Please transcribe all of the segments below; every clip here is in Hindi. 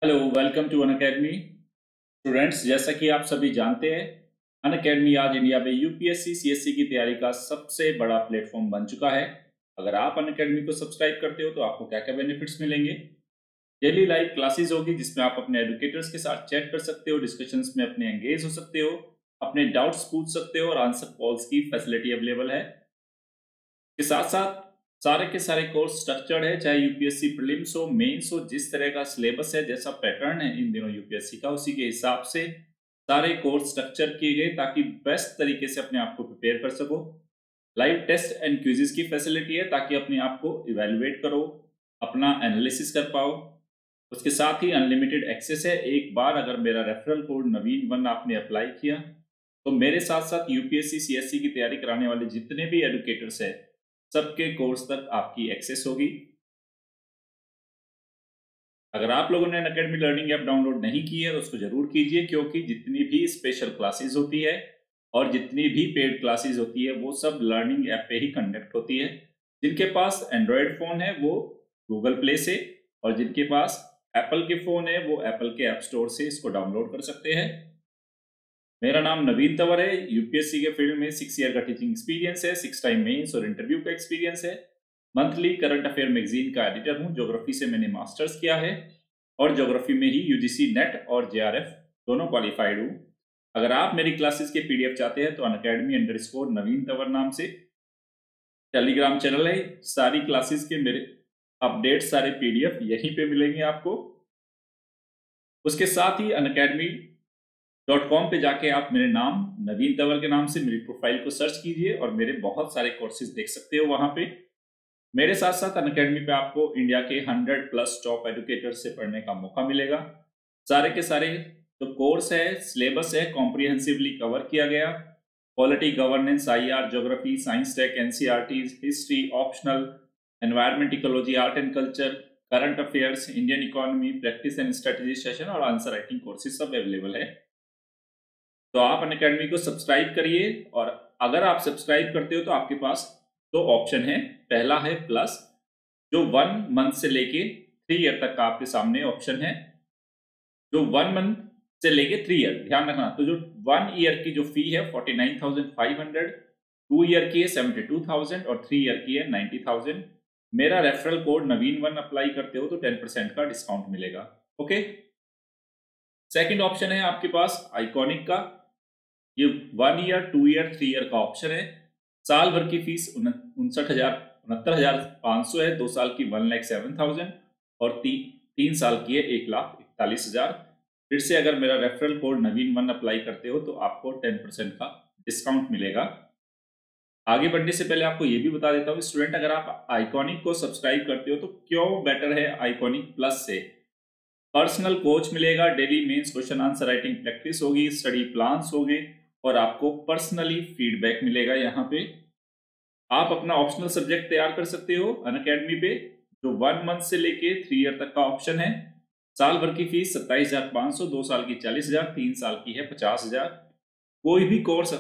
Hello, welcome to Unacademy. Students, जैसा कि आप सभी जानते हैं, अनअकैडमी आज इंडिया में यूपीएससी सीएससी की तैयारी का सबसे बड़ा प्लेटफॉर्म बन चुका है। अगर आप अनअकैडमी को सब्सक्राइब करते हो तो आपको क्या क्या बेनिफिट्स मिलेंगे। डेली लाइव क्लासेस होगी जिसमें आप अपने एडुकेटर्स के साथ चैट कर सकते हो, डिस्कशंस में अपने एंगेज हो सकते हो, अपने डाउट्स पूछ सकते हो और आंसर कॉल्स की फैसिलिटी अवेलेबल है। के साथ साथ सारे के सारे कोर्स स्ट्रक्चर्ड है, चाहे यूपीएससी प्रीलिम्स हो, मेंस हो, जिस तरह का सिलेबस है, जैसा पैटर्न है इन दिनों यूपीएससी का, उसी के हिसाब से सारे कोर्स स्ट्रक्चर किए गए ताकि बेस्ट तरीके से अपने आप को प्रिपेयर कर सको। लाइव टेस्ट एंड क्विजेस की फैसिलिटी है ताकि अपने आप को इवेलुएट करो, अपना एनालिसिस कर पाओ। उसके साथ ही अनलिमिटेड एक्सेस है। एक बार अगर मेरा रेफरल कोड नवीन 1 आपने अप्लाई किया तो मेरे साथ साथ यूपीएससी सीएससी की तैयारी कराने वाले जितने भी एडुकेटर्स है सबके कोर्स तक आपकी एक्सेस होगी। अगर आप लोगों ने अनअकैडमी लर्निंग ऐप डाउनलोड नहीं की है तो उसको जरूर कीजिए, क्योंकि जितनी भी स्पेशल क्लासेस होती है और जितनी भी पेड क्लासेस होती है वो सब लर्निंग ऐप पे ही कंडक्ट होती है। जिनके पास एंड्रॉयड फोन है वो गूगल प्ले से, और जिनके पास एप्पल के फोन है वो एप्पल के ऐप स्टोर से इसको डाउनलोड कर सकते हैं। मेरा नाम नवीन तंवर है। यूपीएससी के फील्ड में 6 ईयर का टीचिंग एक्सपीरियंस है, 6 टाइम मेंस और इंटरव्यू का एक्सपीरियंस है। मंथली करंट अफेयर मैगजीन का एडिटर हूँ। ज्योग्राफी से मैंने मास्टर्स किया है और ज्योग्राफी में ही यूजीसी नेट और जेआरएफ दोनों क्वालिफाइड हूँ। अगर आप मेरी क्लासेस के पीडीएफ चाहते हैं तो अनअकैडमी_नवीन तंवर नाम से टेलीग्राम चैनल है। सारी क्लासेस के मेरे अपडेट, सारे पीडीएफ यहीं पे मिलेंगे आपको। उसके साथ ही unacademy.com पे जाके आप मेरे नाम नवीन तंवर के नाम से मेरी प्रोफाइल को सर्च कीजिए और मेरे बहुत सारे कोर्सेज देख सकते हो वहां पे। मेरे साथ साथ अनअकैडमी पे आपको इंडिया के 100+ टॉप एजुकेटर्स से पढ़ने का मौका मिलेगा। सारे के सारे जो कोर्स है, सिलेबस है, कॉम्प्रिहेंसिवली कवर किया गया। Polity, governance, IR, geography, science tech, NCERT, history, optional, environment, ecology, art and culture, current affairs, Indian economy, practice and strategy session और आंसर राइटिंग कोर्सेज सब अवेलेबल है। तो आप अनअकैडमी को सब्सक्राइब करिए, और अगर आप सब्सक्राइब करते हो तो आपके पास दो ऑप्शन है। पहला है प्लस, जो 1 मंथ से लेके 3 ईयर तक का आपके सामने ऑप्शन है। जो 1 मंथ से लेके 3 ईयर, ध्यान रखना, तो जो 1 ईयर की जो फी है 49,500, 2 ईयर की है 72,000 और 3 ईयर की है 90,000। मेरा रेफरल कोड नवीन 1 अप्लाई करते हो तो 10% का डिस्काउंट मिलेगा। ओके। सेकंड ऑप्शन है आपके पास आइकॉनिक का। ये 1 ईयर, 2 ईयर, 3 ईयर का ऑप्शन है। साल भर की फीस 69,500 है। 2 साल की 1,07,000 और 3 साल की है 1,41,000। फिर से अगर मेरा रेफरल कोड नवीन 1 अप्लाई करते हो तो आपको 10% का डिस्काउंट मिलेगा। आगे बढ़ने से पहले आपको ये भी बता देता हूँ स्टूडेंट, अगर आप आइकॉनिक को सब्सक्राइब करते हो तो क्यों बेटर है आइकॉनिक प्लस से। पर्सनल कोच मिलेगा, daily mains question answer writing practice होगी, स्टडी प्लान्स होंगे और आपको पर्सनली फीडबैक मिलेगा। यहाँ पे आप अपना ऑप्शनल सब्जेक्ट तैयार कर सकते हो अनअकैडमी पे। जो 1 मंथ से लेके 3 ईयर तक का ऑप्शन है। साल भर की फीस 27,500, 2 साल की 40,000, 3 साल की है 50,000। कोई भी कोर्स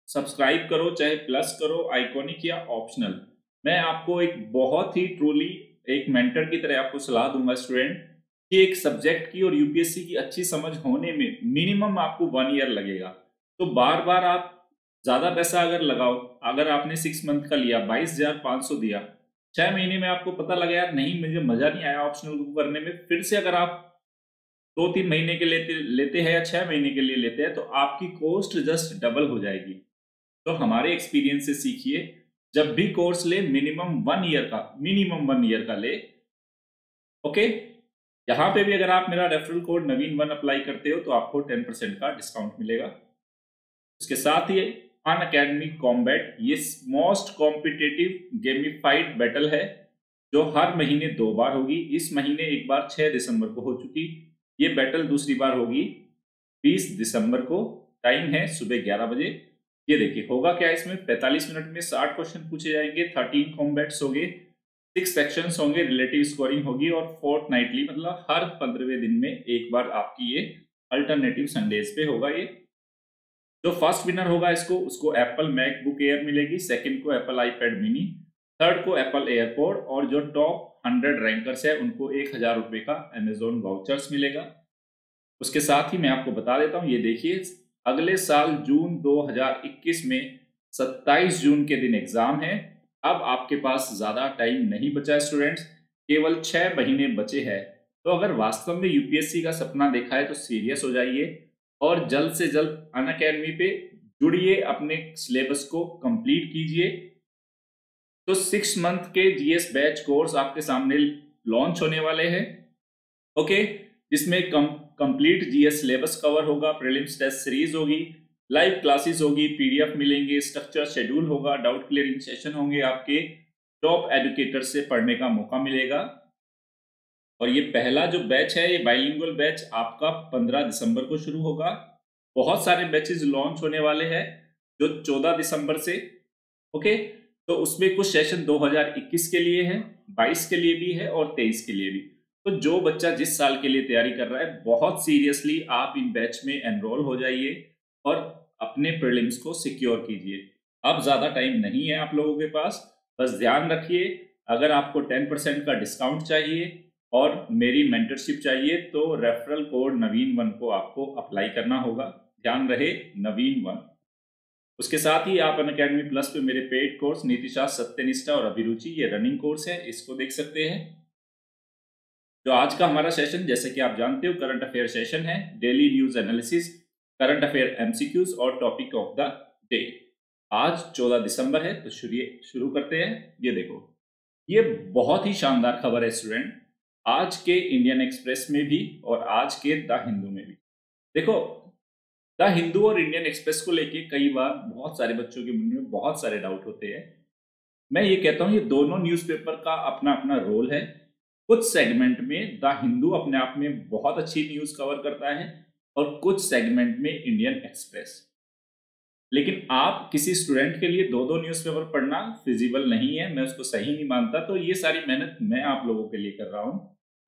सब्सक्राइब करो, चाहे प्लस करो, आइकॉनिक या ऑप्शनल, मैं आपको एक बहुत ही ट्रूली एक मेंटर की तरह आपको सलाह दूंगा स्टूडेंट, कि एक सब्जेक्ट की और यूपीएससी की अच्छी समझ होने में मिनिमम आपको 1 ईयर लगेगा। तो बार बार आप ज्यादा पैसा अगर लगाओ, अगर आपने 6 मंथ का लिया 22,500 दिया, 6 महीने में आपको पता लगा यार नहीं मुझे मजा नहीं आया ऑप्शनल को करने में, फिर से अगर आप 2-3 महीने के लेते हैं या 6 महीने के लिए लेते हैं तो आपकी कॉस्ट जस्ट डबल हो जाएगी। तो हमारे एक्सपीरियंस से सीखिए, जब भी कोर्स ले मिनिमम 1 ईयर का ले। ओके। यहाँ पे भी अगर आप मेरा रेफरल कोड नवीन 1 अप्लाई करते हो तो आपको 10% का डिस्काउंट मिलेगा। उसके साथ ही अनअकैडमी कॉम्बैट, ये मोस्ट कॉम्पिटिटिव गेमिफाइड बैटल है जो हर महीने 2 बार होगी। इस महीने एक बार 6 दिसंबर को हो चुकी, ये बैटल दूसरी बार होगी 20 दिसंबर को। टाइम है सुबह 11 बजे। ये देखिए होगा क्या, इसमें 45 मिनट में 60 क्वेश्चन पूछे जाएंगे, 13 कॉम्बैट्स होंगे, 6 सेक्शंस होंगे, रिलेटिव स्कोरिंग होगी और फोर्टनाइटली मतलब हर 15वें दिन में एक बार आपकी ये अल्टरनेटिव संडेज पे होगा। ये जो फर्स्ट विनर होगा इसको उसको एप्पल मैकबुक एयर मिलेगी, सेकंड को एप्पल आईपैड मिनी थर्ड को एप्पल एयरपोर्ट, और जो टॉप 100 रैंकर्स है उनको 1000 रुपये का अमेजोन वाउचर्स मिलेगा। उसके साथ ही मैं आपको बता देता हूँ, ये देखिए अगले साल जून 2021 में 27 जून के दिन एग्जाम है। अब आपके पास ज्यादा टाइम नहीं बचा है स्टूडेंट्स, केवल 6 महीने बचे हैं। तो अगर वास्तव में यूपीएससी का सपना देखा है तो सीरियस हो जाइए और जल्द से जल्द अनअकैडमी पे जुड़िए, अपने सिलेबस को कंप्लीट कीजिए। तो 6 मंथ के जीएस बैच कोर्स आपके सामने लॉन्च होने वाले हैं, ओके, जिसमें कंप्लीट जीएस सिलेबस कवर होगा, प्रीलिम्स टेस्ट सीरीज होगी, लाइव क्लासेस होगी, पीडीएफ मिलेंगे, स्ट्रक्चर शेड्यूल होगा, डाउट क्लियरिंग सेशन होंगे, आपके टॉप एजुकेटर से पढ़ने का मौका मिलेगा। और ये पहला जो बैच है, ये बाइलिंगुअल बैच आपका 15 दिसंबर को शुरू होगा। बहुत सारे बैचेस लॉन्च होने वाले हैं जो 14 दिसंबर से, ओके। तो उसमें कुछ सेशन 2021 के लिए है, 22 के लिए भी है और 23 के लिए भी। तो जो बच्चा जिस साल के लिए तैयारी कर रहा है, बहुत सीरियसली आप इन बैच में एनरोल हो जाइए और अपने प्रीलिम्स को सिक्योर कीजिए। अब ज्यादा टाइम नहीं है आप लोगों के पास, बस ध्यान रखिए, अगर आपको 10% का डिस्काउंट चाहिए और मेरी मेंटरशिप चाहिए तो रेफरल कोड नवीन1 को आपको अप्लाई करना होगा। ध्यान रहे, नवीन1। उसके साथ ही आप अनअकैडमी प्लस पे मेरे पेड कोर्स नीतिशास्त्र, सत्यनिष्ठा और अभिरुचि, ये रनिंग कोर्स है, इसको देख सकते हैं। जो आज का हमारा सेशन, जैसे कि आप जानते हो, करंट अफेयर सेशन है, daily news analysis, current affair MCQs और टॉपिक ऑफ द डे। आज 14 दिसंबर है, तो शुरू करते हैं। ये देखो, ये बहुत ही शानदार खबर है स्टूडेंट, आज के इंडियन एक्सप्रेस में भी और आज के द हिंदू में भी। देखो, द हिंदू और इंडियन एक्सप्रेस को लेके कई बार बहुत सारे बच्चों के मन में बहुत सारे डाउट होते हैं। मैं ये कहता हूं, ये दोनों न्यूज़पेपर का अपना अपना रोल है। कुछ सेगमेंट में द हिंदू अपने आप में बहुत अच्छी न्यूज कवर करता है और कुछ सेगमेंट में इंडियन एक्सप्रेस। लेकिन आप किसी स्टूडेंट के लिए दो दो न्यूज़पेपर पढ़ना फिजिबल नहीं है, मैं उसको सही नहीं मानता। तो ये सारी मेहनत मैं आप लोगों के लिए कर रहा हूं,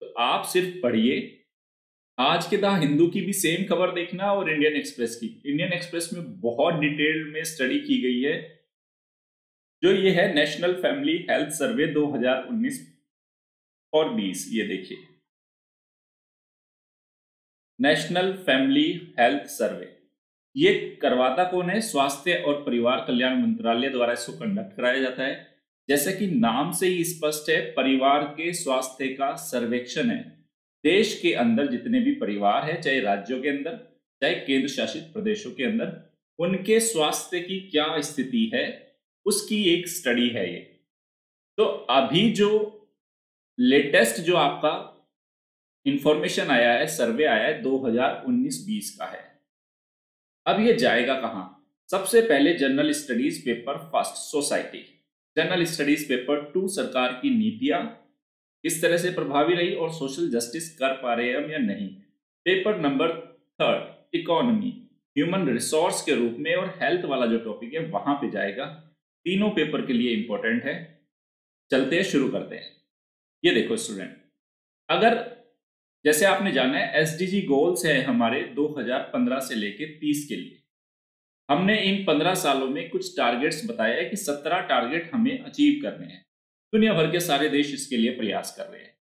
तो आप सिर्फ पढ़िए। आज के द हिंदू की भी सेम खबर देखना और इंडियन एक्सप्रेस की। इंडियन एक्सप्रेस में बहुत डिटेल में स्टडी की गई है, जो ये है नेशनल फैमिली हेल्थ सर्वे 2019 और 20। ये देखिए, नेशनल फैमिली हेल्थ सर्वे, ये करवाता कौन है? स्वास्थ्य और परिवार कल्याण मंत्रालय द्वारा इसको कंडक्ट कराया जाता है। जैसे कि नाम से ही स्पष्ट है, परिवार के स्वास्थ्य का सर्वेक्षण है। देश के अंदर जितने भी परिवार है, चाहे राज्यों के अंदर चाहे केंद्र शासित प्रदेशों के अंदर, उनके स्वास्थ्य की क्या स्थिति है, उसकी एक स्टडी है ये। तो अभी जो लेटेस्ट जो आपका इंफॉर्मेशन आया है, सर्वे आया है, 2019-20 का है। अब ये जाएगा कहां? सबसे पहले general studies paper first, society. General studies paper 2, सरकार की नीतियां किस तरह से प्रभावी रही और सोशल जस्टिस कर पा रहे हैं हम या नहीं। Paper number 3, economy, human resource के रूप में, और हेल्थ वाला जो टॉपिक है वहां पे जाएगा। तीनों पेपर के लिए इंपॉर्टेंट है। चलते हैं, शुरू करते हैं। ये देखो स्टूडेंट, अगर जैसे आपने जाना है एसडीजी गोल्स है हमारे 2015 से लेके 30 के लिए। हमने इन 15 सालों में कुछ टारगेट्स बताए हैं कि 17 टारगेट हमें अचीव करने हैं। दुनिया भर के सारे देश इसके लिए प्रयास कर रहे हैं।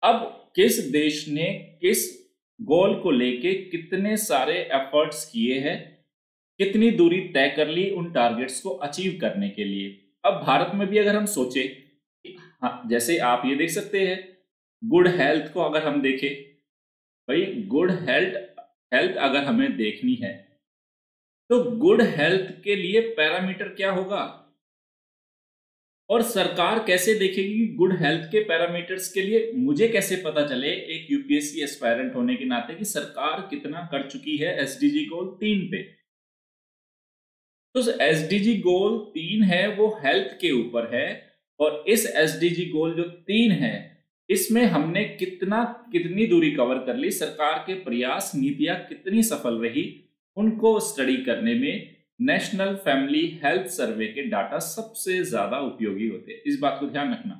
अब किस देश ने किस गोल को लेके कितने सारे एफर्ट्स किए हैं, कितनी दूरी तय कर ली उन टारगेट्स को अचीव करने के लिए। अब भारत में भी अगर हम सोचे, हाँ, जैसे आप ये देख सकते हैं, गुड हेल्थ को अगर हम देखें, भाई गुड हेल्थ अगर हमें देखनी है तो गुड हेल्थ के लिए पैरामीटर क्या होगा, और सरकार कैसे देखेगी गुड हेल्थ के पैरामीटर्स के लिए। मुझे कैसे पता चले एक यूपीएससी एस्पायरेंट होने के नाते कि सरकार कितना कर चुकी है एसडीजी गोल 3 पे। तो एसडीजी गोल 3 है वो हेल्थ के ऊपर है, और इस एसडीजी गोल जो 3 है इसमें हमने कितनी दूरी कवर कर ली, सरकार के प्रयास नीतियां कितनी सफल रही, उनको स्टडी करने में नेशनल फैमिली हेल्थ सर्वे के डाटा सबसे ज्यादा उपयोगी होते हैं। इस बात को ध्यान रखना।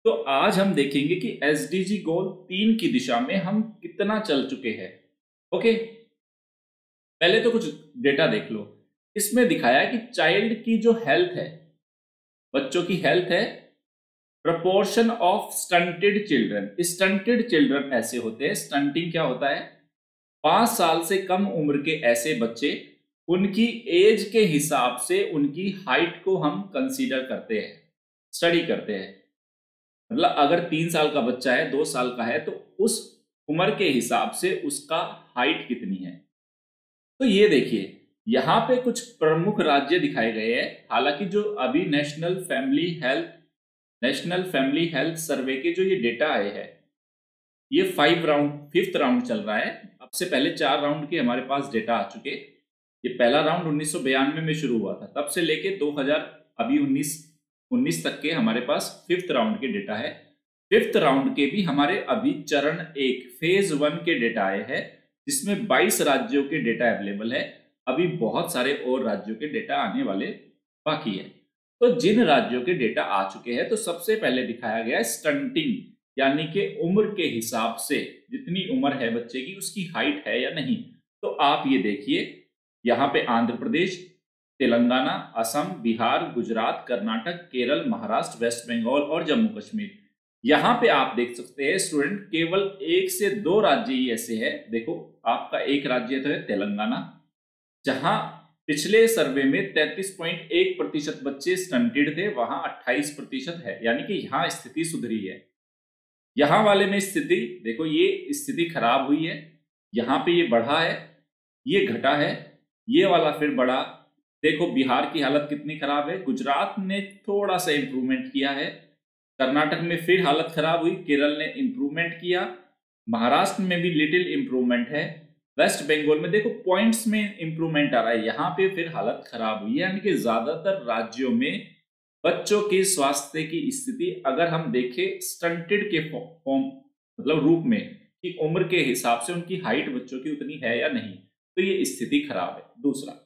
तो आज हम देखेंगे कि एसडीजी गोल 3 की दिशा में हम कितना चल चुके हैं। ओके, पहले तो कुछ डेटा देख लो। इसमें दिखाया कि चाइल्ड की जो हेल्थ है बच्चों की हेल्थ है। Proportion of stunted children, stunted children ऐसे होते हैं, स्टंटिंग क्या होता है, 5 साल से कम उम्र के ऐसे बच्चे, उनकी एज के हिसाब से उनकी हाइट को हम कंसीडर करते हैं, स्टडी करते हैं। मतलब अगर 3 साल का बच्चा है, 2 साल का है, तो उस उम्र के हिसाब से उसका हाइट कितनी है। तो ये देखिए यहाँ पे कुछ प्रमुख राज्य दिखाए गए हैं। हालांकि जो अभी नेशनल फैमिली हेल्थ सर्वे के जो ये डेटा आए हैं, ये 5th राउंड चल रहा है। अब से पहले 4 राउंड के हमारे पास डेटा आ चुके। ये पहला राउंड 1992 में शुरू हुआ था, तब से लेके 2000 अभी 19 तक के हमारे पास 5th राउंड के डेटा है। 5th राउंड के भी हमारे अभी चरण 1 फेज 1 के डेटा आए हैं, जिसमें 22 राज्यों के डेटा अवेलेबल है। अभी बहुत सारे और राज्यों के डेटा आने वाले बाकी है। तो जिन राज्यों के डेटा आ चुके हैं, तो सबसे पहले दिखाया गया है स्टंटिंग, यानी कि उम्र के हिसाब से जितनी उम्र है बच्चे की उसकी हाइट है या नहीं। तो आप ये देखिए यहाँ पे आंध्र प्रदेश, तेलंगाना, असम, बिहार, गुजरात, कर्नाटक, केरल, महाराष्ट्र, वेस्ट बंगाल और जम्मू कश्मीर। यहाँ पे आप देख सकते हैं स्टूडेंट, केवल 1 से 2 राज्य ही ऐसे हैं। देखो आपका एक राज्य तो है तेलंगाना, जहां पिछले सर्वे में 33.1% बच्चे स्टंटेड थे, वहां 28% है, यानी कि यहाँ स्थिति सुधरी है। यहाँ वाले में स्थिति देखो, ये स्थिति खराब हुई है, यहाँ पे ये बढ़ा है, ये घटा है, ये वाला फिर बढ़ा। देखो बिहार की हालत कितनी खराब है, गुजरात ने थोड़ा सा इंप्रूवमेंट किया है, कर्नाटक में फिर हालत खराब हुई, केरल ने इंप्रूवमेंट किया, महाराष्ट्र में भी लिटिल इंप्रूवमेंट है, वेस्ट बंगाल में देखो पॉइंट्स में इंप्रूवमेंट आ रहा है, यहाँ पे फिर हालत खराब हुई है। यानी कि ज्यादातर राज्यों में बच्चों की स्वास्थ्य की स्थिति अगर हम देखें स्टंटेड के फॉर्म मतलब रूप में, कि उम्र के हिसाब से उनकी हाइट बच्चों की उतनी है या नहीं, तो ये स्थिति खराब है। दूसरा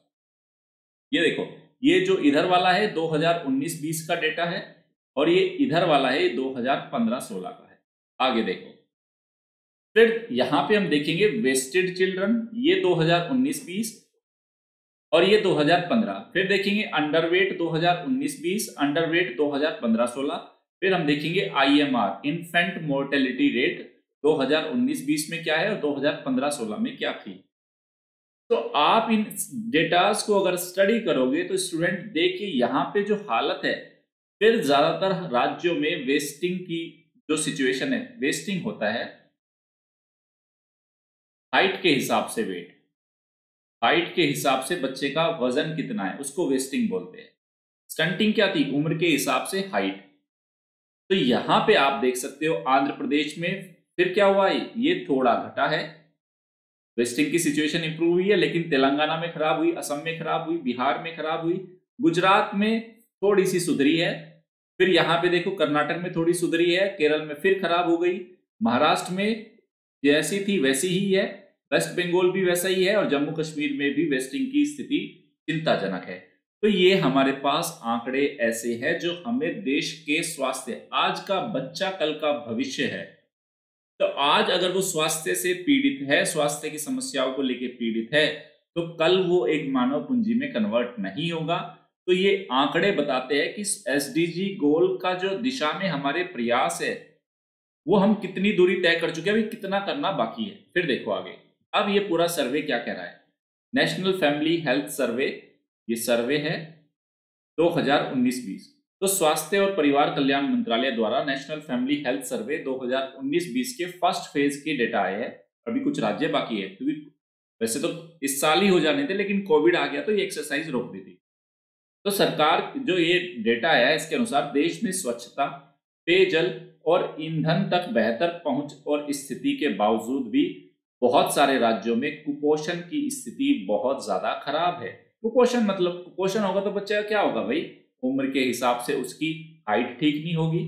ये देखो, ये जो इधर वाला है 2019-20 का डेटा है, और ये इधर वाला है 2015-16 का है। आगे देखो, फिर यहां पे हम देखेंगे वेस्टेड चिल्ड्रन, ये 2019-20 और ये 2015। फिर देखेंगे अंडरवेट 2019-20, अंडरवेट 2015-16। फिर हम देखेंगे IMR इन्फेंट मोर्टेलिटी रेट 2019-20 में क्या है और 2015-16 में क्या थी। तो आप इन डेटास को अगर स्टडी करोगे तो स्टूडेंट देखिए यहाँ पे जो हालत है, फिर ज्यादातर राज्यों में वेस्टिंग की जो सिचुएशन है, वेस्टिंग होता है हाइट के हिसाब से, वेट हाइट के हिसाब से बच्चे का वजन कितना है उसको वेस्टिंग बोलते हैं। स्टंटिंग क्या थी, उम्र के हिसाब से हाइट। तो यहां पे आप देख सकते हो आंध्र प्रदेश में फिर क्या हुआ, ये थोड़ा घटा है, वेस्टिंग की सिचुएशन इंप्रूव हुई है, लेकिन तेलंगाना में खराब हुई, असम में खराब हुई, बिहार में खराब हुई, गुजरात में थोड़ी सी सुधरी है। फिर यहाँ पे देखो कर्नाटक में थोड़ी सुधरी है, केरल में फिर खराब हो गई, महाराष्ट्र में जैसी थी वैसी ही है, वेस्ट बंगाल भी वैसा ही है, और जम्मू कश्मीर में भी वेस्टिंग की स्थिति चिंताजनक है। तो ये हमारे पास आंकड़े ऐसे हैं जो हमें देश के स्वास्थ्य, आज का बच्चा कल का भविष्य है। तो आज अगर वो स्वास्थ्य से पीड़ित है, स्वास्थ्य की समस्याओं को लेकर पीड़ित है, तो कल वो एक मानव पूंजी में कन्वर्ट नहीं होगा। तो ये आंकड़े बताते हैं कि SDG गोल का जो दिशा में हमारे प्रयास है, वो हम कितनी दूरी तय कर चुके हैं, अभी कितना करना बाकी है। फिर देखो आगे, अब ये पूरा सर्वे क्या कह रहा है, नेशनल फैमिली हेल्थ सर्वे, ये सर्वे है 2019-20। तो स्वास्थ्य और परिवार कल्याण मंत्रालय द्वारा नेशनल फैमिली हेल्थ सर्वे 2019-20 के फर्स्ट फेज के डेटा आए हैं। अभी कुछ राज्य बाकी है, क्योंकि वैसे तो इस साल ही हो जाने थे, लेकिन कोविड आ गया तो ये एक्सरसाइज रोक दी थी। तो सरकार जो ये डेटा आया है, इसके अनुसार देश में स्वच्छता, पेयजल और ईंधन तक बेहतर पहुंच और स्थिति के बावजूद भी बहुत सारे राज्यों में कुपोषण की स्थिति बहुत ज्यादा खराब है। कुपोषण मतलब कुपोषण होगा तो बच्चे का क्या होगा भाई, उम्र के हिसाब से उसकी हाइट ठीक नहीं होगी।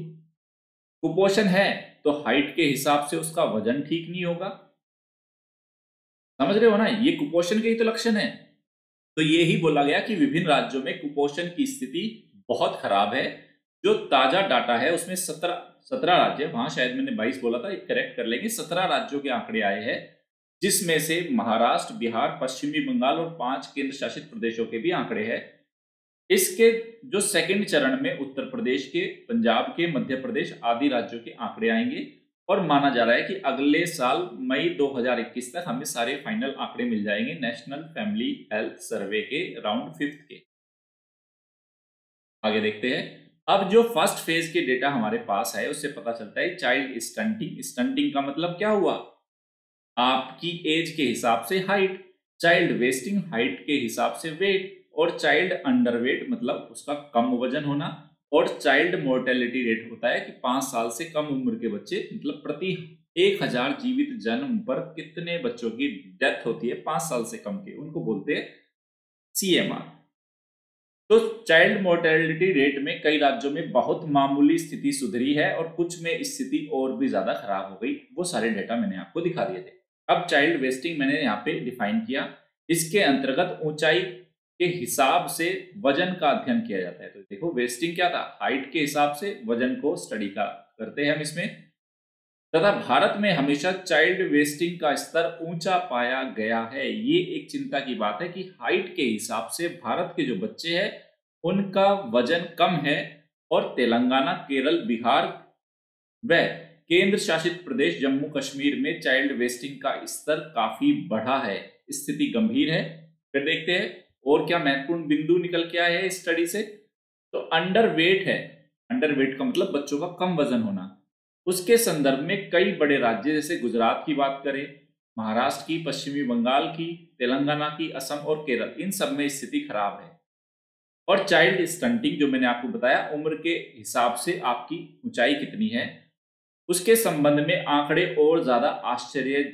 कुपोषण है तो हाइट के हिसाब से उसका वजन ठीक नहीं होगा। समझ रहे हो ना, ये कुपोषण के ही तो लक्षण है। तो ये ही बोला गया कि विभिन्न राज्यों में कुपोषण की स्थिति बहुत खराब है। जो ताजा डाटा है उसमें 17 राज्य, वहां शायद मैंने 22 बोला था, करेक्ट कर लेंगे, 17 राज्यों के आंकड़े आए हैं, जिसमें से महाराष्ट्र, बिहार, पश्चिमी बंगाल और 5 केंद्र शासित प्रदेशों के भी आंकड़े हैं। इसके जो सेकंड चरण में उत्तर प्रदेश के, पंजाब के, मध्य प्रदेश आदि राज्यों के आंकड़े आएंगे और माना जा रहा है कि अगले साल मई 2021 तक हमें सारे फाइनल आंकड़े मिल जाएंगे नेशनल फैमिली हेल्थ सर्वे के राउंड 5 के। आगे देखते हैं। अब जो फर्स्ट फेज के डेटा हमारे पास है उससे पता चलता है चाइल्ड स्टंटिंग। स्टंटिंग का मतलब क्या हुआ? आपकी एज के हिसाब से हाइट, चाइल्ड वेस्टिंग हाइट के हिसाब से वेट, और चाइल्ड अंडरवेट मतलब उसका कम वजन होना, और चाइल्ड मोर्टेलिटी रेट होता है कि 5 साल से कम उम्र के बच्चे, मतलब प्रति 1000 जीवित जन्म पर कितने बच्चों की डेथ होती है 5 साल से कम के, उनको बोलते हैं CMR। तो चाइल्ड मोर्टेलिटी रेट में कई राज्यों में बहुत मामूली स्थिति सुधरी है और कुछ में स्थिति और भी ज्यादा खराब हो गई। वो सारे डेटा मैंने आपको दिखा दिए थे। अब चाइल्ड वेस्टिंग मैंने यहाँ पे डिफाइन किया। इसके अंतर्गत ऊंचाई के हिसाब से वजन का अध्ययन किया जाता है। तो देखो वेस्टिंग क्या था? हाइट के हिसाब से वजन को स्टडी का करते हैं हम इसमें। तथा भारत में हमेशा चाइल्ड वेस्टिंग का स्तर ऊंचा पाया गया है। ये एक चिंता की बात है कि हाइट के हिसाब से भारत के जो बच्चे हैं उनका वजन कम है, और तेलंगाना, केरल, बिहार व केंद्र शासित प्रदेश जम्मू कश्मीर में चाइल्ड वेस्टिंग का स्तर काफी बढ़ा है। स्थिति गंभीर है। फिर देखते हैं और क्या महत्वपूर्ण बिंदु निकल के आए हैं इस स्टडी से। तो अंडरवेट है। अंडरवेट का मतलब बच्चों का कम वजन होना। उसके संदर्भ में कई बड़े राज्य जैसे गुजरात की बात करें, महाराष्ट्र की, पश्चिमी बंगाल की, तेलंगाना की, असम और केरल, इन सब में स्थिति खराब है। और चाइल्ड स्टंटिंग जो मैंने आपको बताया, उम्र के हिसाब से आपकी ऊंचाई कितनी है, उसके संबंध में आंकड़े और ज्यादा आश्चर्य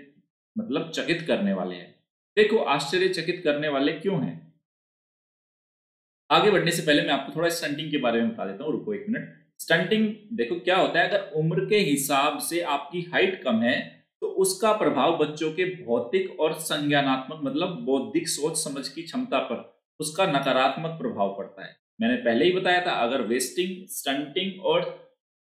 मतलब चकित करने वाले हैं। देखो आश्चर्यचकित करने वाले क्यों हैं? आगे बढ़ने से पहले मैं आपको थोड़ा स्टंटिंग के बारे में बता देता हूँ। रुको एक मिनट। स्टंटिंग देखो क्या होता है, अगर उम्र के हिसाब से आपकी हाइट कम है तो उसका प्रभाव बच्चों के भौतिक और संज्ञानात्मक मतलब बौद्धिक सोच समझ की क्षमता पर उसका नकारात्मक प्रभाव पड़ता है। मैंने पहले ही बताया था, अगर वेस्टिंग, स्टंटिंग और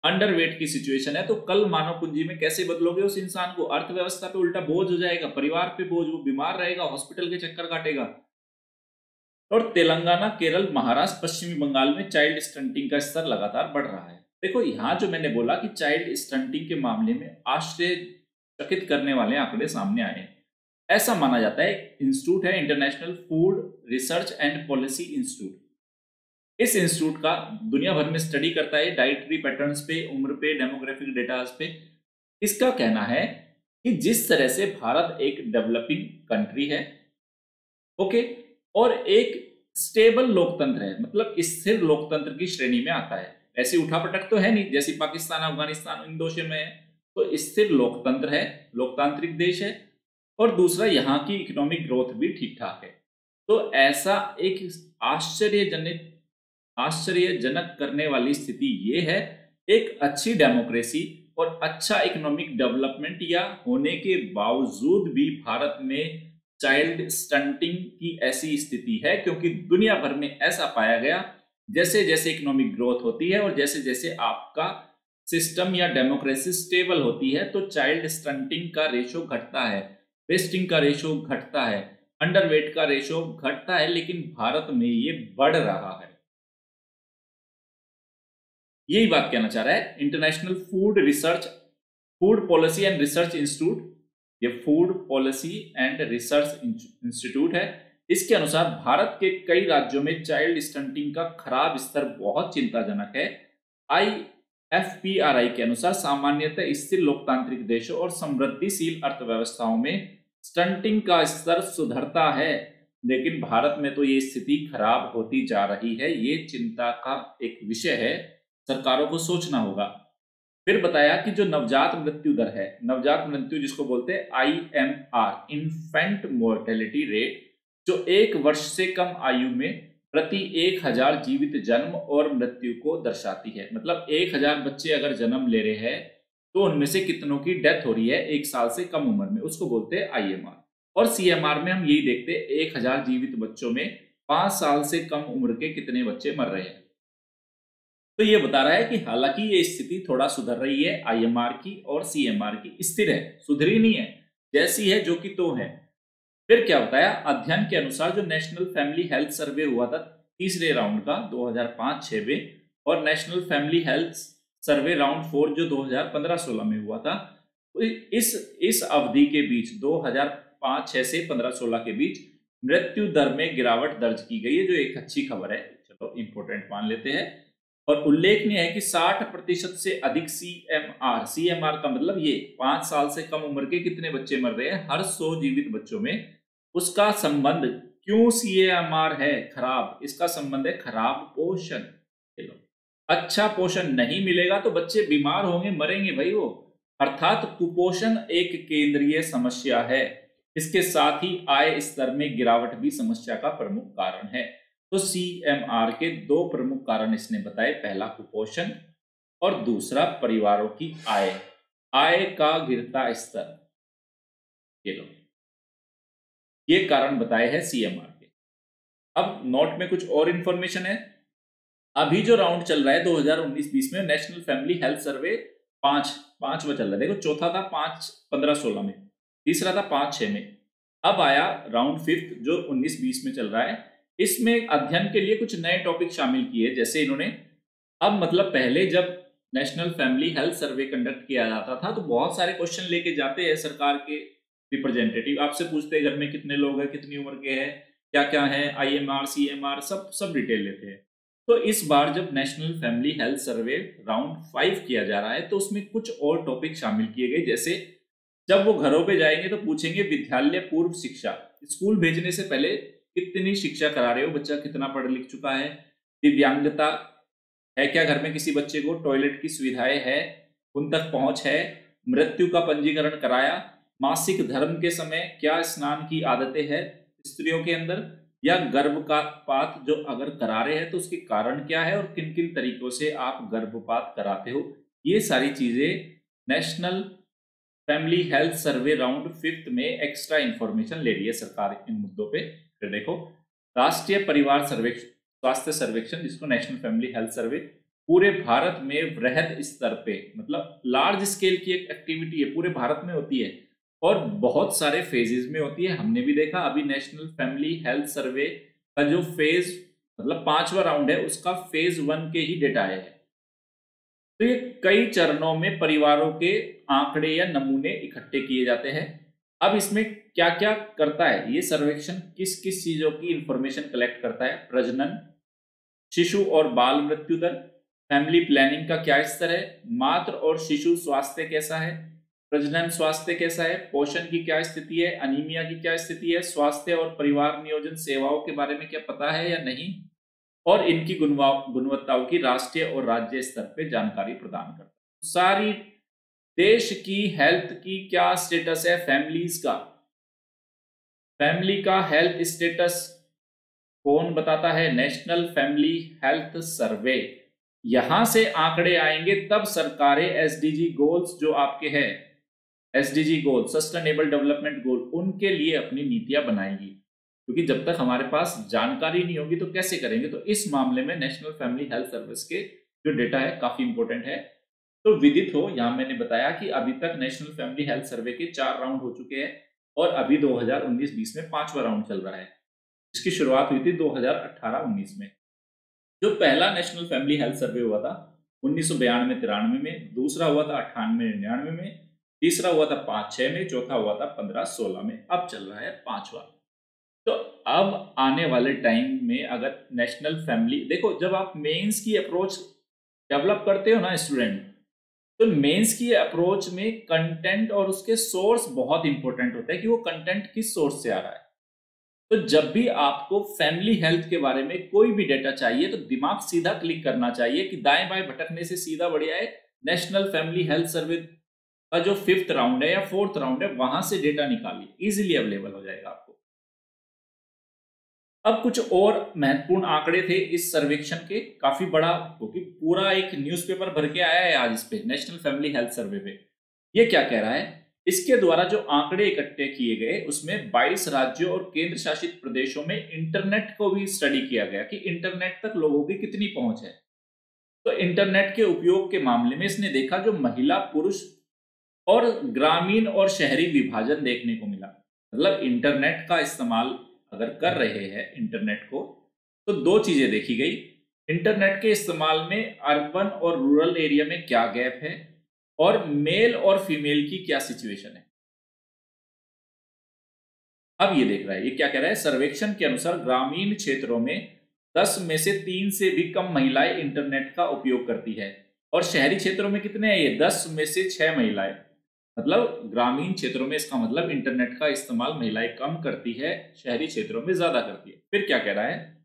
अंडरवेट की सिचुएशन है तो कल मानव पूंजी में कैसे बदलोगे उस इंसान को? अर्थव्यवस्था पे उल्टा बोझ हो जाएगा, परिवार पे बोझ, वो बीमार रहेगा, हॉस्पिटल के चक्कर काटेगा। और तेलंगाना, केरल, महाराष्ट्र, पश्चिमी बंगाल में चाइल्ड स्टंटिंग का स्तर लगातार बढ़ रहा है। देखो यहां जो मैंने बोला कि चाइल्ड स्टंटिंग के मामले में आश्चर्यचकित करने वाले आंकड़े सामने आए। ऐसा माना जाता है, इंस्टीट्यूट है international food research and policy institute. इस इंस्टीट्यूट का दुनिया भर में स्टडी करता है डाइटरी पैटर्न्स पे, उम्र पे, डेमोग्राफिक डेटा पे। इसका कहना है कि जिस तरह से भारत एक डेवलपिंग कंट्री है, ओके, और एक स्टेबल लोकतंत्र है, मतलब स्थिर लोकतंत्र की श्रेणी में आता है। ऐसी उठापटक तो है नहीं जैसी पाकिस्तान, अफगानिस्तान, इन देशों में है। तो स्थिर लोकतंत्र है, लोकतांत्रिक देश है, और दूसरा यहाँ की इकोनॉमिक ग्रोथ भी ठीक ठाक है। तो ऐसा एक आश्चर्यजनक करने वाली स्थिति ये है, एक अच्छी डेमोक्रेसी और अच्छा इकोनॉमिक डेवलपमेंट या होने के बावजूद भी भारत में चाइल्ड स्टंटिंग की ऐसी स्थिति है, क्योंकि दुनिया भर में ऐसा पाया गया जैसे जैसे इकोनॉमिक ग्रोथ होती है और जैसे जैसे आपका सिस्टम या डेमोक्रेसी स्टेबल होती है तो चाइल्ड स्टंटिंग का रेशो घटता है, वेस्टिंग का रेशो घटता है, अंडरवेट का रेशो घटता है, लेकिन भारत में ये बढ़ रहा है। यही बात कहना चाह रहा है international food policy and research institute. ये food policy and research institute है। इसके अनुसार भारत के कई राज्यों में चाइल्ड स्टंटिंग का खराब स्तर बहुत चिंताजनक है। IFPRI के अनुसार सामान्यतः स्थिर लोकतांत्रिक देशों और समृद्धिशील अर्थव्यवस्थाओं में स्टंटिंग का स्तर सुधरता है, लेकिन भारत में तो ये स्थिति खराब होती जा रही है। ये चिंता का एक विषय है, सरकारों को सोचना होगा। फिर बताया कि जो नवजात मृत्यु दर है, नवजात मृत्यु जिसको बोलते हैं IMR, इन्फेंट मोर्टेलिटी रेट, जो 1 वर्ष से कम आयु में प्रति 1000 जीवित जन्म और मृत्यु को दर्शाती है। मतलब 1000 बच्चे अगर जन्म ले रहे हैं तो उनमें से कितनों की डेथ हो रही है 1 साल से कम उम्र में, उसको बोलते हैं IMR। और CMR में हम यही देखते हैं 1000 जीवित बच्चों में 5 साल से कम उम्र के कितने बच्चे मर रहे हैं। तो ये बता रहा है कि हालांकि ये स्थिति थोड़ा सुधर रही है IMR की और CMR की, स्थिर है, सुधरी नहीं है, जैसी है जो कि तो है। फिर क्या बताया, अध्ययन के अनुसार जो नेशनल फैमिली हेल्थ सर्वे हुआ था तीसरे राउंड का 2005-6 में, और national family health survey round 4 जो 2015-16 में हुआ था। इस अवधि के बीच 2005-6 से 15-16 के बीच मृत्यु दर में गिरावट दर्ज की गई है, जो एक अच्छी खबर है, चलो इंपोर्टेंट मान लेते हैं। और उल्लेखनीय है कि 60% से अधिक सीएमआर का मतलब ये 5 साल से कम उम्र के कितने बच्चे मर रहे हैं हर 100 जीवित बच्चों में, उसका संबंध क्यों सीएमआर है खराब, इसका संबंध है खराब पोषण। अच्छा पोषण नहीं मिलेगा तो बच्चे बीमार होंगे, मरेंगे भाई वो, अर्थात कुपोषण एक केंद्रीय समस्या है। इसके साथ ही आय स्तर में गिरावट भी समस्या का प्रमुख कारण है। तो सीएमआर के 2 प्रमुख कारण इसने बताए, पहला कुपोषण और दूसरा परिवारों की आय का गिरता स्तर। ये कारण बताए हैं सीएमआर के। अब नोट में कुछ और इंफॉर्मेशन है। अभी जो राउंड चल रहा है 2019-20 में नेशनल फैमिली हेल्थ सर्वे पांचवा चल रहा है, देखो चौथा था 5-15-16 में, तीसरा था 5-6 में, अब आया राउंड 5 जो 19-20 में चल रहा है। इसमें अध्ययन के लिए कुछ नए टॉपिक शामिल किए, जैसे इन्होंने अब मतलब पहले जब national family health survey conduct किया जाता था तो बहुत सारे क्वेश्चन लेके जाते हैं सरकार के रिप्रेजेंटेटिव, आपसे पूछते हैं घर में कितने लोग हैं, कितनी उम्र के हैं, क्या क्या है, आईएमआर सीएमआर सब डिटेल लेते हैं। तो इस बार जब national family health survey round 5 किया जा रहा है तो उसमें कुछ और टॉपिक शामिल किए गए, जैसे जब वो घरों पे जाएंगे तो पूछेंगे विद्यालय पूर्व शिक्षा, स्कूल भेजने से पहले कितनी शिक्षा करा रहे हो, बच्चा कितना पढ़ लिख चुका है, दिव्यांगता है क्या घर में किसी बच्चे को, टॉयलेट की सुविधाएं है, उन तक पहुंच है, मृत्यु का पंजीकरण कराया, मासिक धर्म के समय क्या स्नान की आदतें हैं स्त्रियों के अंदर, या गर्भपात जो अगर करा रहे हैं तो उसके कारण क्या है और किन किन तरीकों से आप गर्भपात कराते हो। ये सारी चीजें national family health survey round 5 में एक्स्ट्रा इंफॉर्मेशन ले रही है सरकार इन मुद्दों पे। फिर देखो राष्ट्रीय परिवार स्वास्थ्य सर्वेक्षण, जिसको नेशनल फैमिली हेल्थ सर्वे, पूरे भारत में वृहद स्तर पे मतलब लार्ज स्केल की एक एक्टिविटी है, पूरे भारत में होती है और बहुत सारे फेजेस में होती है। हमने भी देखा अभी नेशनल फैमिली हेल्थ सर्वे का जो फेज मतलब 5वां राउंड है उसका फेज 1 के ही डेटा आए हैं। तो ये कई चरणों में परिवारों के आंकड़े या नमूने इकट्ठे किए जाते हैं। अब इसमें क्या क्या करता है ये सर्वेक्षण, किस किस चीजों की इंफॉर्मेशन कलेक्ट करता है, प्रजनन, शिशु और बाल मृत्यु दर, फैमिली प्लानिंग का क्या स्तर है, मातृ और शिशु स्वास्थ्य कैसा है, प्रजनन स्वास्थ्य कैसा है, पोषण की क्या स्थिति है, अनीमिया की क्या स्थिति है, स्वास्थ्य और परिवार नियोजन सेवाओं के बारे में क्या पता है या नहीं, और इनकी गुणवत्ताओं की राष्ट्रीय और राज्य स्तर पे जानकारी प्रदान करता है। सारी देश की हेल्थ की क्या स्टेटस है, फैमिलीज का, फैमिली का हेल्थ स्टेटस कौन बताता है, नेशनल फैमिली हेल्थ सर्वे। यहां से आंकड़े आएंगे तब सरकारें एसडीजी गोल्स जो आपके हैं, एसडीजी गोल सस्टेनेबल डेवलपमेंट गोल, उनके लिए अपनी नीतियां बनाएंगी, क्योंकि जब तक हमारे पास जानकारी नहीं होगी तो कैसे करेंगे। तो इस मामले में नेशनल फैमिली हेल्थ सर्विस के जो डेटा है काफी इंपॉर्टेंट है। तो विदित हो, यहां मैंने बताया कि अभी तक नेशनल फैमिली हेल्थ सर्वे के 4 राउंड हो चुके हैं और अभी 2019-20 में 5वां राउंड चल रहा है। इसकी शुरुआत हुई थी 2018-19 में। जो पहला नेशनल फैमिली हेल्थ सर्वे हुआ था 1992-93 में, दूसरा हुआ था 98-99 में, तीसरा हुआ था 5-6 में, चौथा हुआ था 15-16 में, अब चल रहा है 5वां। तो अब आने वाले टाइम में अगर नेशनल फैमिली, देखो जब आप मेंस की अप्रोच डेवलप करते हो ना स्टूडेंट, तो मेंस की अप्रोच में कंटेंट और उसके सोर्स बहुत इंपॉर्टेंट होता है कि वो कंटेंट किस सोर्स से आ रहा है। तो जब भी आपको फैमिली हेल्थ के बारे में कोई भी डेटा चाहिए तो दिमाग सीधा क्लिक करना चाहिए कि दाएं बाएं भटकने से सीधा बढ़िया है नेशनल फैमिली हेल्थ सर्वे का जो 5th राउंड है या 4th राउंड है, वहां से डेटा निकालिए, इजीली अवेलेबल हो जाएगा आपको। अब कुछ और महत्वपूर्ण आंकड़े थे इस सर्वेक्षण के, काफी बड़ा, क्योंकि पूरा एक न्यूज़पेपर भर के आया है आज इस पे नेशनल फैमिली हेल्थ सर्वे पे। ये क्या कह रहा है, इसके द्वारा जो आंकड़े इकट्ठे किए गए उसमें 22 राज्यों और केंद्र शासित प्रदेशों में इंटरनेट को भी स्टडी किया गया कि इंटरनेट तक लोगों की कितनी पहुंच है। तो इंटरनेट के उपयोग के मामले में इसने देखा जो महिला पुरुष और ग्रामीण और शहरी विभाजन देखने को मिला। मतलब इंटरनेट का इस्तेमाल अगर कर रहे हैं इंटरनेट को तो दो चीजें देखी गई, इंटरनेट के इस्तेमाल में अर्बन और रूरल एरिया में क्या गैप है और मेल और फीमेल की क्या सिचुएशन है। अब ये देख रहा है, ये क्या कह रहा है, सर्वेक्षण के अनुसार ग्रामीण क्षेत्रों में 10 में से 3 से भी कम महिलाएं इंटरनेट का उपयोग करती है और शहरी क्षेत्रों में कितने हैं, ये 10 में से 6 महिलाएं। मतलब ग्रामीण क्षेत्रों में इसका मतलब इंटरनेट का इस्तेमाल महिलाएं कम करती है, शहरी क्षेत्रों में ज्यादा करती है। फिर क्या कह रहा है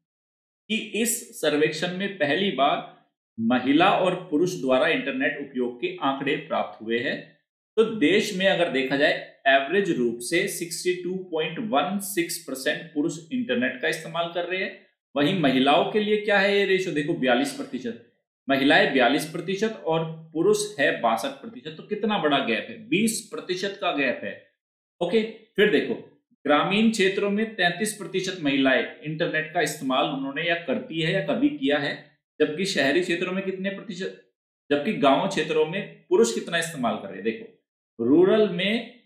कि इस सर्वेक्षण में पहली बार महिला और पुरुष द्वारा इंटरनेट उपयोग के आंकड़े प्राप्त हुए हैं। तो देश में अगर देखा जाए एवरेज रूप से 62.16% पुरुष इंटरनेट का इस्तेमाल कर रहे हैं। वहीं महिलाओं के लिए क्या है ये रेशो, देखो 42%, महिलाएं 42% और पुरुष है 62%। तो कितना बड़ा गैप है, 20% का गैप है। ओके, फिर देखो ग्रामीण क्षेत्रों में 33% महिलाएं इंटरनेट का इस्तेमाल उन्होंने या करती है या कभी किया है, जबकि शहरी क्षेत्रों में कितने प्रतिशत, जबकि गांव क्षेत्रों में पुरुष कितना इस्तेमाल कर रहे हैं। देखो रूरल में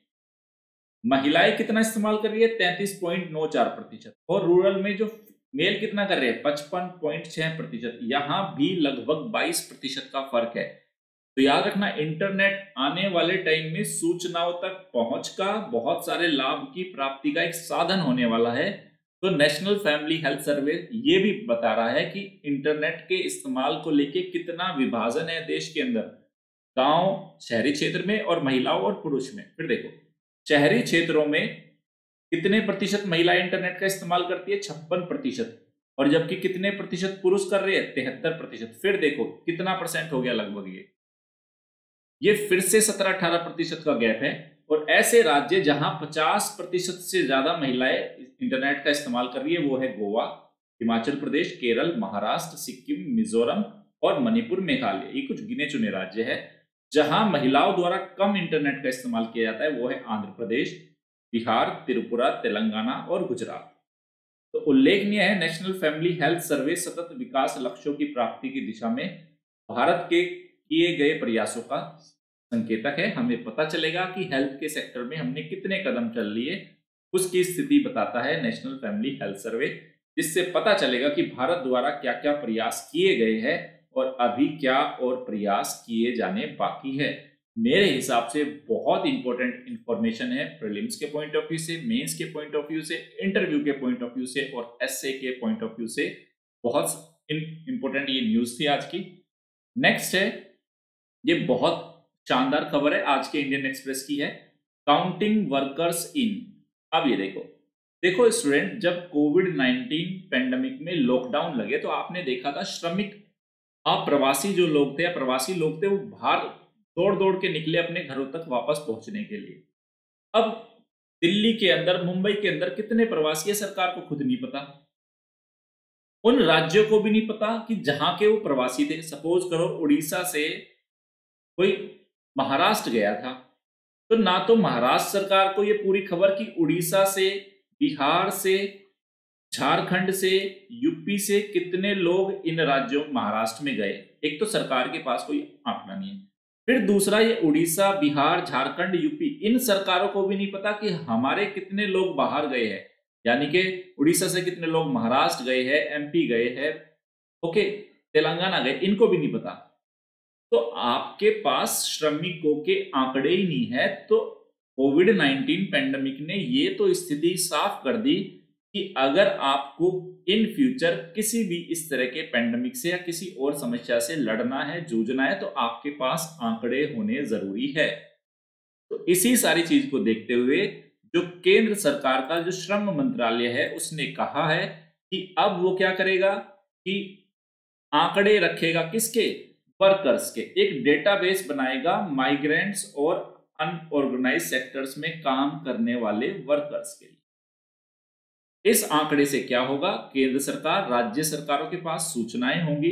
महिलाएं कितना इस्तेमाल कर रही है, 33.94%, और रूरल में जो मेल कितना कर रहे हैं, 55.6%। यहां भी लगभग 22% का फर्क है। तो याद रखना, इंटरनेट आने वाले टाइम में सूचनाओं तक पहुंच का, बहुत सारे लाभ की प्राप्ति का एक साधन होने वाला है। तो नेशनल फैमिली हेल्थ सर्वे ये भी बता रहा है कि इंटरनेट के इस्तेमाल को लेके कितना विभाजन है देश के अंदर, गांव शहरी क्षेत्र में और महिलाओं और पुरुष में। फिर देखो शहरी क्षेत्रों में कितने प्रतिशत महिला इंटरनेट का इस्तेमाल करती है, 56%, और जबकि कितने प्रतिशत पुरुष कर रहे हैं, 73%। फिर देखो कितना परसेंट हो गया लगभग, ये फिर से 17-18% का गैप है। और ऐसे राज्य जहां 50% से ज्यादा महिलाएं इंटरनेट का इस्तेमाल कर रही है वो है गोवा, हिमाचल प्रदेश, केरल, महाराष्ट्र, सिक्किम, मिजोरम और मणिपुर, मेघालय। ये कुछ गिने चुने राज्य है। जहां महिलाओं द्वारा कम इंटरनेट का इस्तेमाल किया जाता है वो है आंध्र प्रदेश, बिहार, त्रिपुरा, तेलंगाना और गुजरात। तो उल्लेखनीय है, नेशनल फैमिली हेल्थ सर्वे सतत विकास लक्ष्यों की प्राप्ति की दिशा में भारत के किए गए प्रयासों का संकेतक है। हमें पता चलेगा कि हेल्थ के सेक्टर में हमने कितने कदम चल लिए, उसकी स्थिति बताता है नेशनल फैमिली हेल्थ सर्वे, जिससे पता चलेगा कि भारत द्वारा क्या क्या प्रयास किए गए हैं और अभी क्या और प्रयास किए जाने बाकी है। मेरे हिसाब से बहुत इंपॉर्टेंट इंफॉर्मेशन है, प्रीलिम्स के पॉइंट ऑफ व्यू से, मेंस के पॉइंट ऑफ व्यू से, इंटरव्यू के पॉइंट ऑफ व्यू से और एसए के पॉइंट ऑफ व्यू से। बहुत इंपॉर्टेंट ये न्यूज थी आज की। नेक्स्ट है, ये बहुत शानदार खबर है, आज के इंडियन एक्सप्रेस की है, काउंटिंग वर्कर्स इन। अब ये देखो देखो स्टूडेंट, जब कोविड-19 पेंडेमिक में लॉकडाउन लगे तो आपने देखा था श्रमिक, आप प्रवासी जो लोग थे, प्रवासी लोग थे, वो बाहर दौड़ दौड़ के निकले अपने घरों तक वापस पहुंचने के लिए। अब दिल्ली के अंदर, मुंबई के अंदर कितने प्रवासी है सरकार को खुद नहीं पता, उन राज्यों को भी नहीं पता कि जहां के वो प्रवासी थे। सपोज करो उड़ीसा से कोई महाराष्ट्र गया था, तो ना तो महाराष्ट्र सरकार को ये पूरी खबर कि उड़ीसा से, बिहार से, झारखंड से, यूपी से कितने लोग इन राज्यों महाराष्ट्र में गए, एक तो सरकार के पास कोई आंकड़ा नहीं है। फिर दूसरा, ये उड़ीसा, बिहार, झारखंड, यूपी, इन सरकारों को भी नहीं पता कि हमारे कितने लोग बाहर गए हैं, यानी कि उड़ीसा से कितने लोग महाराष्ट्र गए हैं, एमपी गए हैं, ओके, तेलंगाना गए, इनको भी नहीं पता। तो आपके पास श्रमिकों के आंकड़े ही नहीं है। तो कोविड-19 पेंडेमिक ने ये तो स्थिति साफ कर दी कि अगर आपको इन फ्यूचर किसी भी इस तरह के पेंडेमिक से या किसी और समस्या से लड़ना है, जूझना है, तो आपके पास आंकड़े होने जरूरी है। तो इसी सारी चीज को देखते हुए जो केंद्र सरकार का जो श्रम मंत्रालय है उसने कहा है कि अब वो क्या करेगा कि आंकड़े रखेगा, किसके, वर्कर्स के, एक डेटाबेस बनाएगा माइग्रेंट्स और अनऑर्गेनाइज सेक्टर्स में काम करने वाले वर्कर्स के लिए। इस आंकड़े से क्या होगा, केंद्र सरकार, राज्य सरकारों के पास सूचनाएं होंगी,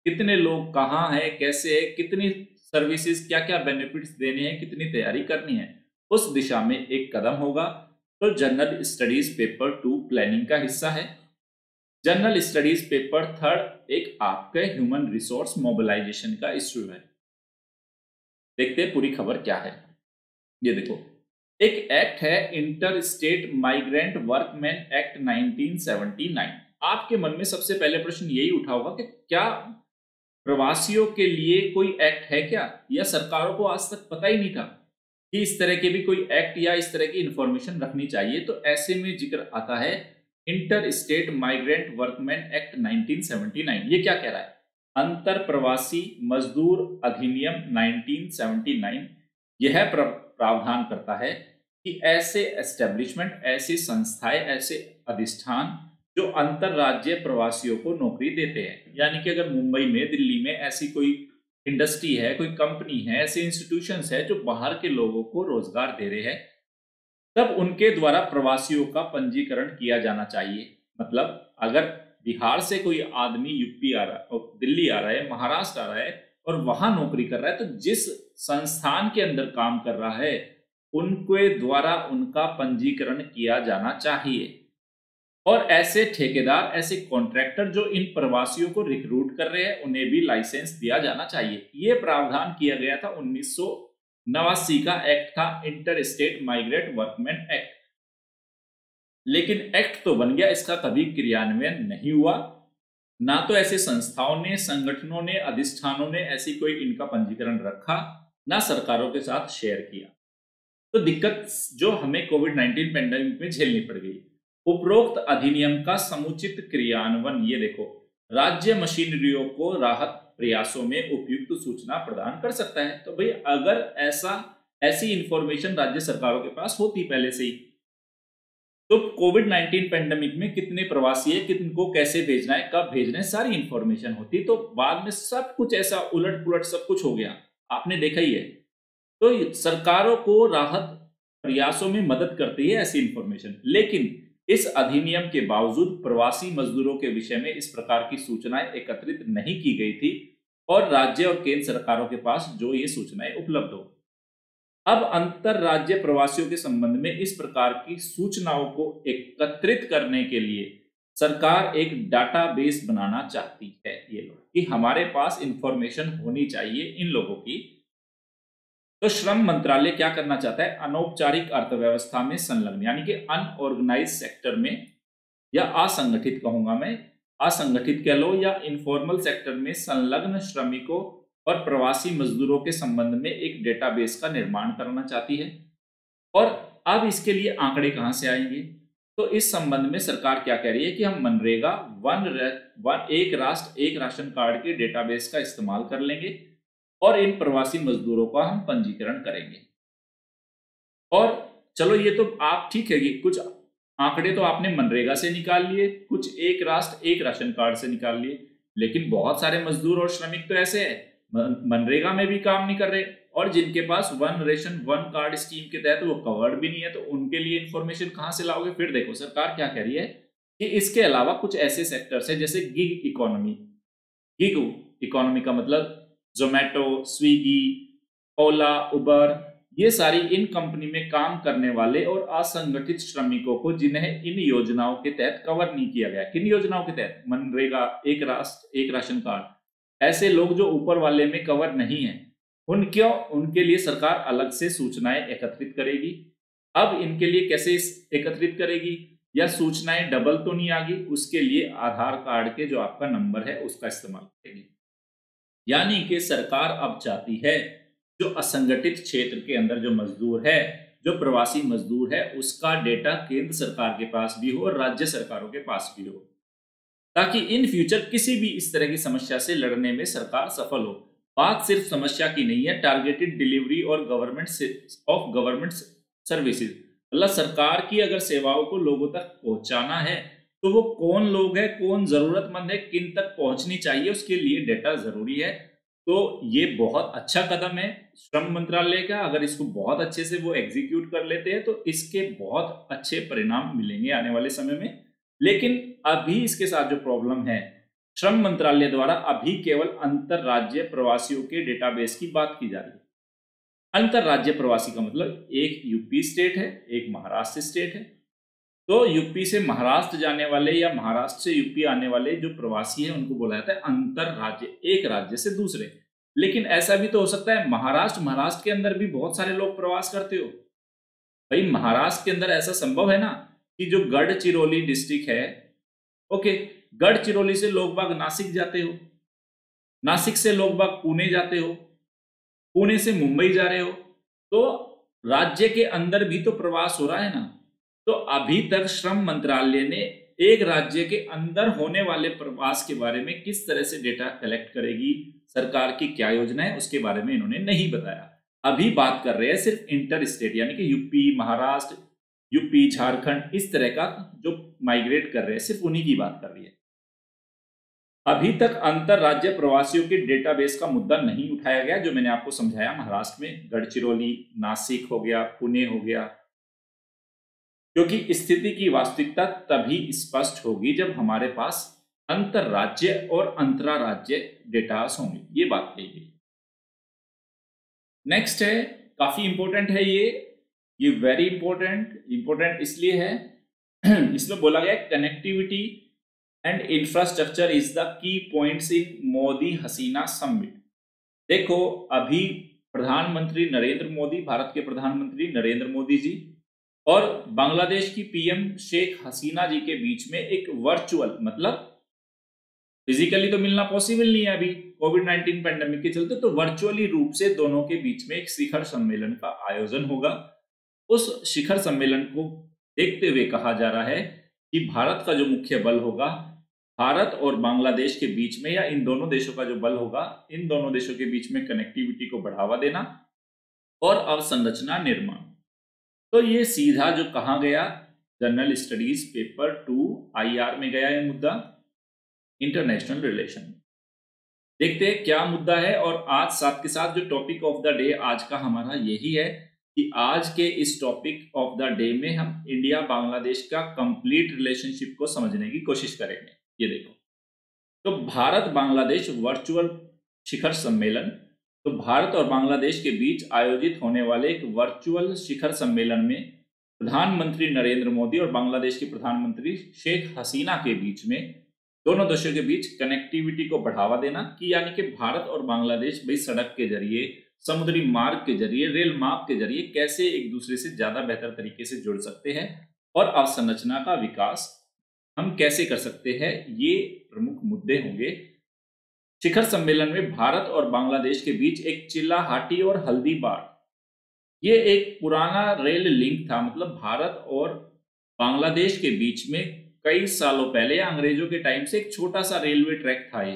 कितने लोग कहाँ है, कैसे है, कितनी सर्विसेज, क्या क्या बेनिफिट्स देने हैं, कितनी तैयारी करनी है, उस दिशा में एक कदम होगा। तो जनरल स्टडीज पेपर 2 प्लानिंग का हिस्सा है। जनरल स्टडीज पेपर 3 एक आपके ह्यूमन रिसोर्स मोबिलाइजेशन का इश्यू है। देखते हैं पूरी खबर क्या है। ये देखो, एक एक्ट है inter state migrant workman act 1979। आपके मन में सबसे पहले प्रश्न यही उठा होगा कि क्या प्रवासियों के लिए कोई एक्ट है क्या, या सरकारों को आज तक पता ही नहीं था कि इस तरह के भी कोई एक्ट या इस तरह की इंफॉर्मेशन रखनी चाहिए। तो ऐसे में जिक्र आता है inter state migrant workman act 1979। ये क्या कह रहा है? अंतर प्रवासी मजदूर अधिनियम 1979 यह प्रावधान करता है कि ऐसे एस्टेब्लिशमेंट, ऐसी संस्थाएं, ऐसे अधिष्ठान जो अंतरराज्य प्रवासियों को नौकरी देते हैं, यानी कि अगर मुंबई में, दिल्ली में ऐसी कोई इंडस्ट्री है, कोई कंपनी है, ऐसे इंस्टीट्यूशंस है जो बाहर के लोगों को रोजगार दे रहे हैं, तब उनके द्वारा प्रवासियों का पंजीकरण किया जाना चाहिए। मतलब अगर बिहार से कोई आदमी यूपी आ रहा है, दिल्ली आ रहा है, महाराष्ट्र आ रहा है और वहां नौकरी कर रहा है, तो जिस संस्थान के अंदर काम कर रहा है उनके द्वारा उनका पंजीकरण किया जाना चाहिए। और ऐसे ठेकेदार, ऐसे कॉन्ट्रैक्टर जो इन प्रवासियों को रिक्रूट कर रहे हैं, उन्हें भी लाइसेंस दिया जाना चाहिए। यह प्रावधान किया गया था 1989 का एक्ट था, inter state migrant workman act. लेकिन एक्ट तो बन गया, इसका कभी क्रियान्वयन नहीं हुआ। ना तो ऐसे संस्थाओं ने, संगठनों ने, अधिष्ठानों ने ऐसी कोई इनका पंजीकरण रखा, ना सरकारों के साथ शेयर किया। तो दिक्कत जो हमें कोविड-19 पेंडेमिक में झेलनी पड़ गई। उपरोक्त अधिनियम का समुचित क्रियान्वयन, ये देखो, राज्य मशीनरियों को राहत प्रयासों में उपयुक्त सूचना प्रदान कर सकता है। तो भाई अगर ऐसी इंफॉर्मेशन राज्य सरकारों के पास होती पहले से ही, तो कोविड-19 पेंडेमिक में कितने प्रवासी है, किनको कैसे भेजना है, कब भेजना है, सारी इंफॉर्मेशन होती। तो बाद में सब कुछ ऐसा उलट पुलट सब कुछ हो गया, आपने देखा ही है। तो सरकारों को राहत प्रयासों में मदद करती है ऐसी इंफॉर्मेशन। लेकिन इस अधिनियम के बावजूद प्रवासी मजदूरों के विषय में इस प्रकार की सूचनाएं एकत्रित नहीं की गई थी और राज्य और केंद्र सरकारों के पास जो ये सूचनाएं उपलब्ध हो। अब अंतर राज्य प्रवासियों के संबंध में इस प्रकार की सूचनाओं को एकत्रित करने के लिए सरकार एक डाटाबेस बनाना चाहती है, ये लोग, कि हमारे पास इंफॉर्मेशन होनी चाहिए इन लोगों की। तो श्रम मंत्रालय क्या करना चाहता है? अनौपचारिक अर्थव्यवस्था में संलग्न, यानी कि अनऑर्गेनाइज सेक्टर में, या असंगठित कहूंगा मैं, असंगठित कह लो, या इनफॉर्मल सेक्टर में संलग्न श्रमिकों और प्रवासी मजदूरों के संबंध में एक डेटाबेस का निर्माण करना चाहती है। और अब इसके लिए आंकड़े कहां से आएंगे? तो इस संबंध में सरकार क्या कह रही है कि हम मनरेगा एक राष्ट्र एक राशन कार्ड के डेटाबेस का इस्तेमाल कर लेंगे और इन प्रवासी मजदूरों का हम पंजीकरण करेंगे। और चलो ये तो आप ठीक है कि कुछ आंकड़े तो आपने मनरेगा से निकाल लिए, कुछ एक राष्ट्र एक राशन कार्ड से निकाल लिए, लेकिन बहुत सारे मजदूर और श्रमिक तो ऐसे हैं मनरेगा में भी काम नहीं कर रहे, और जिनके पास one ration one card scheme के तहत वो कवर्ड भी नहीं है, तो उनके लिए इंफॉर्मेशन कहां से लाओगे? फिर देखो सरकार क्या कह रही है कि इसके अलावा कुछ ऐसे सेक्टर्स है जैसे गिग इकोनॉमी। गिग इकोनॉमी का मतलब जोमेटो, स्विगी, ओला, उबर, ये सारी इन कंपनी में काम करने वाले और असंगठित श्रमिकों को जिन्हें इन योजनाओं के तहत कवर नहीं किया गया। किन योजनाओं के तहत? मनरेगा, एक राष्ट्र एक राशन कार्ड, ऐसे लोग जो ऊपर वाले में कवर नहीं है, उनके लिए सरकार अलग से सूचनाएं एकत्रित करेगी। अब इनके लिए कैसे एकत्रित करेगी? या सूचनाएं डबल तो नहीं आगी, उसके लिए आधार कार्ड के जो आपका नंबर है उसका इस्तेमाल करेगी। यानी कि सरकार अब चाहती है जो असंगठित क्षेत्र के अंदर जो मजदूर है, जो प्रवासी मजदूर है, उसका डेटा केंद्र सरकार के पास भी हो और राज्य सरकारों के पास भी हो, ताकि इन फ्यूचर किसी भी इस तरह की समस्या से लड़ने में सरकार सफल हो। बात सिर्फ समस्या की नहीं है, टारगेटेड डिलीवरी और गवर्नमेंट सर्विसेज, मतलब सरकार की अगर सेवाओं को लोगों तक पहुंचाना है तो वो कौन लोग है, कौन जरूरतमंद है, किन तक पहुंचनी चाहिए, उसके लिए डेटा जरूरी है। तो ये बहुत अच्छा कदम है श्रम मंत्रालय का। अगर इसको बहुत अच्छे से वो एग्जीक्यूट कर लेते हैं तो इसके बहुत अच्छे परिणाम मिलेंगे आने वाले समय में। लेकिन अभी इसके साथ जो प्रॉब्लम है, श्रम मंत्रालय द्वारा अभी केवल अंतरराज्य प्रवासियों के डेटाबेस की बात की जा रही है। अंतरराज्य प्रवासी का मतलब एक यूपी स्टेट है, एक महाराष्ट्र स्टेट है। तो यूपी से महाराष्ट्र जाने वाले या महाराष्ट्र से यूपी आने वाले जो प्रवासी है उनको बोला जाता है अंतरराज्य, एक राज्य से दूसरे। लेकिन ऐसा भी तो हो सकता है महाराष्ट्र के अंदर भी बहुत सारे लोग प्रवास करते हो। भाई महाराष्ट्र के अंदर ऐसा संभव है ना कि जो गढ़चिरौली डिस्ट्रिक्ट है, ओके, गढ़चिरौली से लोग बाग नासिक जाते हो, नासिक से लोग बाग पुणे जाते हो, पुणे से मुंबई जा रहे हो, तो राज्य के अंदर भी तो प्रवास हो रहा है ना। तो अभी तक श्रम मंत्रालय ने एक राज्य के अंदर होने वाले प्रवास के बारे में किस तरह से डेटा कलेक्ट करेगी, सरकार की क्या योजना है, उसके बारे में इन्होंने नहीं बताया। अभी बात कर रहे हैं सिर्फ इंटर स्टेट, यानी कि यूपी, महाराष्ट्र, यूपी, झारखंड, इस तरह का जो माइग्रेट कर रहे हैं, सिर्फ उन्हीं की बात कर रही है। अभी तक अंतर राज्य प्रवासियों के डेटाबेस का मुद्दा नहीं उठाया गया, जो मैंने आपको समझाया। महाराष्ट्र में गढ़चिरौली, नासिक हो गया, पुणे हो गया, क्योंकि स्थिति की वास्तविकता तभी स्पष्ट होगी जब हमारे पास अंतर राज्य और अंतरा राज्य डेटास होंगे। ये बात कही गई। नेक्स्ट है, काफी इंपॉर्टेंट है ये वेरी इंपॉर्टेंट इसलिए है इसमें बोला गया connectivity and infrastructure is the key points in Modi Hasina summit. देखो, अभी प्रधानमंत्री नरेंद्र मोदी, भारत के प्रधानमंत्री नरेंद्र मोदी जी और बांग्लादेश की पीएम शेख हसीना जी के बीच में एक वर्चुअल, मतलब फिजिकली तो मिलना पॉसिबल नहीं है अभी कोविड-19 पैंडेमिक के चलते, तो वर्चुअली रूप से दोनों के बीच में एक शिखर सम्मेलन का आयोजन होगा। उस शिखर सम्मेलन को देखते हुए कहा जा रहा है कि भारत का जो मुख्य बल होगा, भारत और बांग्लादेश के बीच में, या इन दोनों देशों का जो बल होगा, इन दोनों देशों के बीच में कनेक्टिविटी को बढ़ावा देना और अवसंरचना निर्माण। तो ये सीधा जो कहा गया, जनरल स्टडीज पेपर 2 IR में गया ये मुद्दा, इंटरनेशनल रिलेशन। देखते हैं क्या मुद्दा है। और आज साथ के साथ जो टॉपिक ऑफ द डे आज का हमारा यही है कि आज के इस टॉपिक ऑफ द डे में हम इंडिया बांग्लादेश का कंप्लीट रिलेशनशिप को समझने की कोशिश करेंगे। ये देखो, तो भारत बांग्लादेश वर्चुअल शिखर सम्मेलन, तो भारत और बांग्लादेश के बीच आयोजित होने वाले एक वर्चुअल शिखर सम्मेलन में प्रधानमंत्री नरेंद्र मोदी और बांग्लादेश के प्रधानमंत्री शेख हसीना के बीच में, दोनों देशों के बीच कनेक्टिविटी को बढ़ावा देना, कि यानी कि भारत और बांग्लादेश भाई सड़क के जरिए, समुद्री मार्ग के जरिए, रेल मार्ग के जरिए कैसे एक दूसरे से ज्यादा बेहतर तरीके से जुड़ सकते हैं और अवसंरचना का विकास हम कैसे कर सकते हैं, ये प्रमुख मुद्दे होंगे। शिखर सम्मेलन में भारत और बांग्लादेश के बीच एक चिल्लाहाटी और हल्दीबार, ये एक पुराना रेल लिंक था, मतलब भारत और बांग्लादेश के बीच में कई सालों पहले, अंग्रेजों के टाइम से एक छोटा सा रेलवे ट्रैक था ये,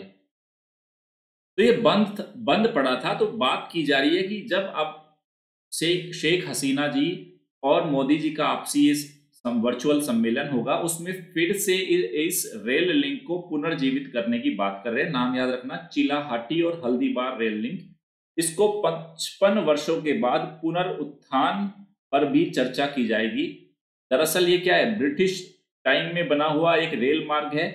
तो ये बंद पड़ा था। तो बात की जा रही है कि जब अब शेख हसीना जी और मोदी जी का आपसी इस वर्चुअल सम्मेलन होगा, उसमें फिर से इस रेल लिंक को पुनर्जीवित करने की बात कर रहे हैं। नाम याद रखना, चिल्लाहाटी और हल्दीबार रेल लिंक। इसको 55 वर्षों के बाद पुनरुत्थान पर भी चर्चा की जाएगी। दरअसल ये क्या है, ब्रिटिश टाइम में बना हुआ एक रेल मार्ग है।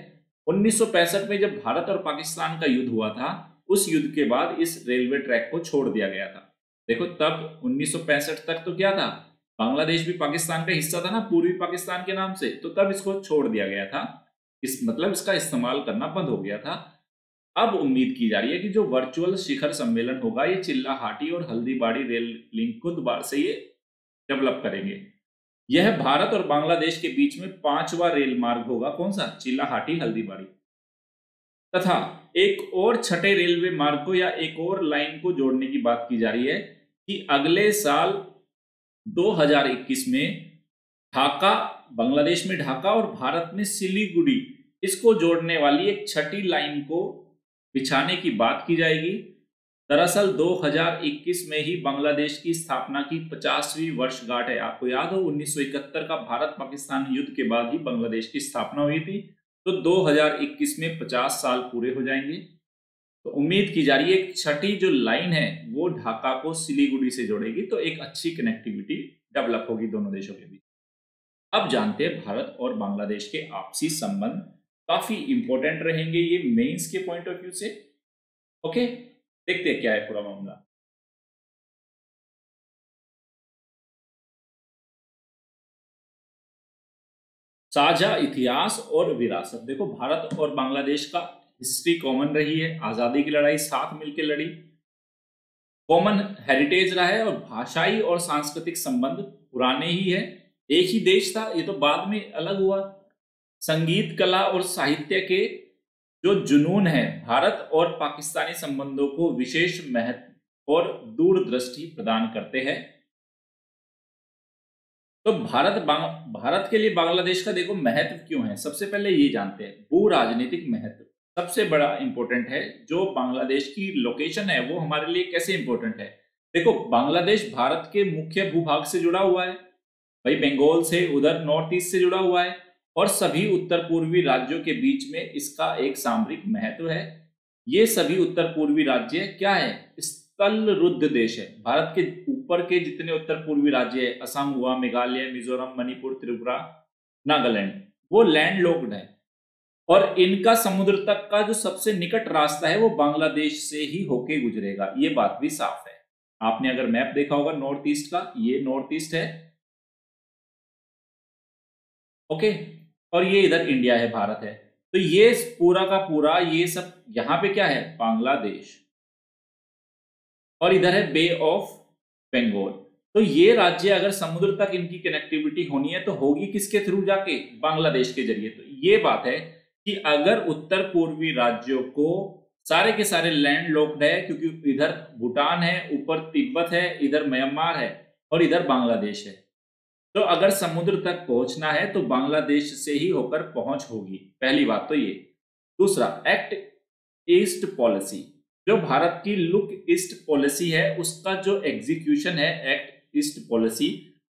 1965 में जब भारत और पाकिस्तान का युद्ध हुआ था, उस युद्ध के बाद इस रेलवे ट्रैक को छोड़ दिया गया था। देखो, तब 1965 तक तो क्या था, बांग्लादेश भी पाकिस्तान का हिस्सा था ना, पूर्वी पाकिस्तान के नाम से, तो तब इसको छोड़ दिया गया था, मतलब इसका इस्तेमाल करना बंद हो गया था। अब उम्मीद की जा रही है कि जो वर्चुअल शिखर सम्मेलन होगा, ये चिल्लाहाटी और हल्दीबाड़ी रेल लिंक को दोबारा से ये डेवलप करेंगे। यह भारत और बांग्लादेश के बीच में 5वां रेल मार्ग होगा। कौन सा? चिल्लाहाटी हल्दीबाड़ी। तथा एक और छठे रेलवे मार्ग को या एक और लाइन को जोड़ने की बात की जा रही है कि अगले साल 2021 में ढाका, बांग्लादेश में ढाका और भारत में सिलीगुड़ी, इसको जोड़ने वाली एक छठी लाइन को बिछाने की बात की जाएगी। दरअसल 2021 में ही बांग्लादेश की स्थापना की 50वीं वर्षगांठ है। आपको याद हो, 1971 का भारत पाकिस्तान युद्ध के बाद ही बांग्लादेश की स्थापना हुई थी, तो 2021 में 50 साल पूरे हो जाएंगे। तो उम्मीद की जा रही है छठी जो लाइन है वो ढाका को सिलीगुड़ी से जोड़ेगी, तो एक अच्छी कनेक्टिविटी डेवलप होगी दोनों देशों के बीच। अब जानते हैं भारत और बांग्लादेश के आपसी संबंध काफी इंपॉर्टेंट रहेंगे ये मेंस के पॉइंट ऑफ व्यू से। ओके, देखते हैं क्या है पूरा मामला। साझा इतिहास और विरासत। देखो, भारत और बांग्लादेश का हिस्ट्री कॉमन रही है, आजादी की लड़ाई साथ मिलकर लड़ी, कॉमन हेरिटेज रहा है, और भाषाई और सांस्कृतिक संबंध पुराने ही है। एक ही देश था, ये तो बाद में अलग हुआ, संगीत, कला और साहित्य के जो जुनून है भारत और पाकिस्तानी संबंधों को विशेष महत्व और दूरदृष्टि प्रदान करते हैं। तो भारत के लिए बांग्लादेश का देखो महत्व क्यों है, सबसे पहले ये जानते हैं। भू राजनीतिक महत्व सबसे बड़ा इंपॉर्टेंट है। जो बांग्लादेश की लोकेशन है वो हमारे लिए कैसे इंपॉर्टेंट है। देखो बांग्लादेश भारत के मुख्य भूभाग से जुड़ा हुआ है, भाई बंगाल से, उधर नॉर्थ ईस्ट से जुड़ा हुआ है, और सभी उत्तर पूर्वी राज्यों के बीच में इसका एक सामरिक महत्व है। ये सभी उत्तर पूर्वी राज्य क्या है, स्थल रुद्ध देश है। भारत के ऊपर के जितने उत्तर पूर्वी राज्य है, असम हुआ, मेघालय, मिजोरम, मणिपुर, त्रिपुरा, नागालैंड, वो लैंड लॉक्ड है और इनका समुद्र तक का जो सबसे निकट रास्ता है वो बांग्लादेश से ही होके गुजरेगा। ये बात भी साफ है। आपने अगर मैप देखा होगा नॉर्थ ईस्ट का, ये नॉर्थ ईस्ट है, ओके, और ये इधर इंडिया है, भारत है। तो ये पूरा का पूरा ये सब यहां पे क्या है, बांग्लादेश, और इधर है बे ऑफ बंगाल। तो ये राज्य अगर समुद्र तक इनकी कनेक्टिविटी होनी है तो होगी किसके थ्रू, जाके बांग्लादेश के जरिए। तो ये बात है कि अगर उत्तर पूर्वी राज्यों को सारे के सारे लैंड लॉक्ड है, क्योंकि इधर भूटान है, ऊपर तिब्बत है, इधर म्यांमार है और इधर बांग्लादेश है, तो अगर समुद्र तक पहुंचना है तो बांग्लादेश से ही होकर पहुंच होगी। पहली बात तो ये। दूसरा, एक्ट ईस्ट पॉलिसी, जो भारत की लुक ईस्ट पॉलिसी है उसका जो एग्जीक्यूशन है, एक्ट ईस्ट पॉलिसी,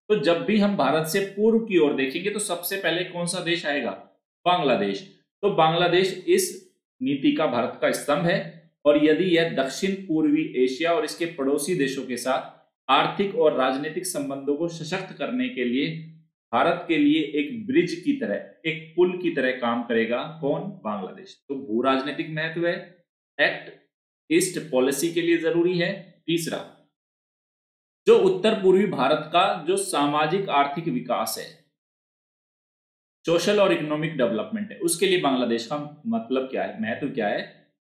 तो जब भी हम भारत से पूर्व की ओर देखेंगे तो सबसे पहले कौन सा देश आएगा, बांग्लादेश। तो बांग्लादेश इस नीति का भारत का स्तंभ है, और यदि यह दक्षिण पूर्वी एशिया और इसके पड़ोसी देशों के साथ आर्थिक और राजनीतिक संबंधों को सशक्त करने के लिए भारत के लिए एक ब्रिज की तरह, एक पुल की तरह काम करेगा, कौन, बांग्लादेश। तो भू राजनीतिक महत्व है, एक्ट ईस्ट पॉलिसी के लिए जरूरी है। तीसरा, जो उत्तर पूर्वी भारत का जो सामाजिक आर्थिक विकास है, सोशल और इकोनॉमिक डेवलपमेंट है, उसके लिए बांग्लादेश का मतलब क्या है, महत्व क्या है।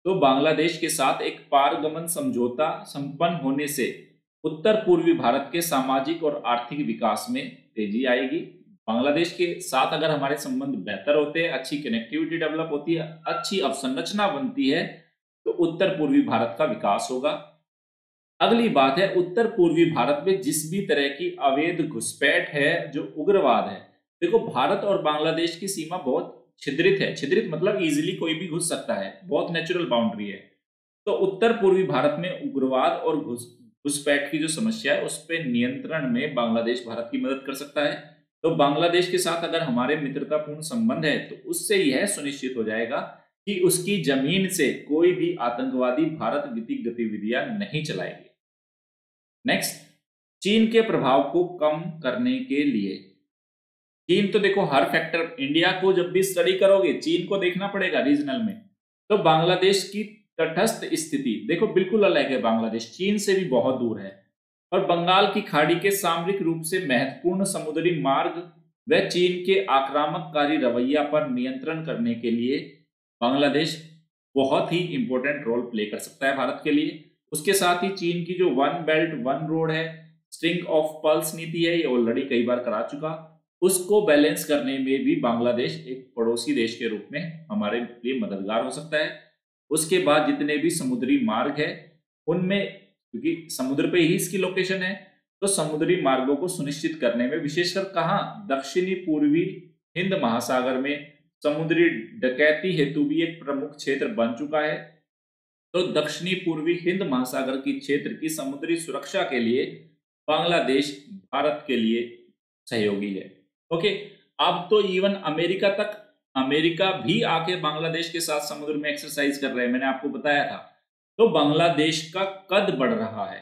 तो बांग्लादेश के साथ एक पारगमन समझौता संपन्न होने से उत्तर पूर्वी भारत के सामाजिक और आर्थिक विकास में तेजी आएगी। बांग्लादेश के साथ अगर हमारे संबंध बेहतर होते हैं, अच्छी कनेक्टिविटी डेवलप होती है, अच्छी अवसंरचना बनती है, तो उत्तर पूर्वी भारत का विकास होगा। अगली बात है, उत्तर पूर्वी भारत में जिस भी तरह की अवैध घुसपैठ है, जो उग्रवाद है, देखो भारत और बांग्लादेश की सीमा बहुत छिद्रित है। छिद्रित मतलब इजीली कोई भी घुस सकता है, बहुत नेचुरल बाउंड्री है। तो उत्तर पूर्वी भारत में उग्रवाद और घुसपैठ की जो समस्या है उस पर नियंत्रण में बांग्लादेश भारत की मदद कर सकता है। तो बांग्लादेश के साथ अगर हमारे मित्रतापूर्ण संबंध है तो उससे यह सुनिश्चित हो जाएगा कि उसकी जमीन से कोई भी आतंकवादी भारत गतिविधियां नहीं चलाएंगे। नेक्स्ट, चीन के प्रभाव को कम करने के लिए, चीन तो देखो हर फैक्टर, इंडिया को जब भी स्टडी करोगे चीन को देखना पड़ेगा रीजनल में। तो बांग्लादेश की तटस्थ स्थिति देखो बिल्कुल अलग है, बांग्लादेश चीन से भी बहुत दूर है, और बंगाल की खाड़ी के सामरिक रूप से महत्वपूर्ण समुद्री मार्ग व चीन के आक्रामककारी रवैया पर नियंत्रण करने के लिए बांग्लादेश बहुत ही इंपॉर्टेंट रोल प्ले कर सकता है भारत के लिए। उसके साथ ही चीन की जो वन बेल्ट वन रोड है, स्ट्रिंग ऑफ पल्स नीति है, ये ऑलरेडी कई बार करा चुका, उसको बैलेंस करने में भी बांग्लादेश एक पड़ोसी देश के रूप में हमारे लिए मददगार हो सकता है। उसके बाद जितने भी समुद्री मार्ग है उनमें, क्योंकि समुद्र पे ही इसकी लोकेशन है, तो समुद्री मार्गों को सुनिश्चित करने में, विशेषकर कहाँ, दक्षिणी पूर्वी हिंद महासागर में समुद्री डकैती हेतु भी एक प्रमुख क्षेत्र बन चुका है। तो दक्षिणी पूर्वी हिंद महासागर की क्षेत्र की समुद्री सुरक्षा के लिए बांग्लादेश भारत के लिए सहयोगी है। ओके, अब तो इवन अमेरिका भी आके बांग्लादेश के साथ समुद्र में एक्सरसाइज कर रहे हैं, मैंने आपको बताया था। तो बांग्लादेश का कद बढ़ रहा है,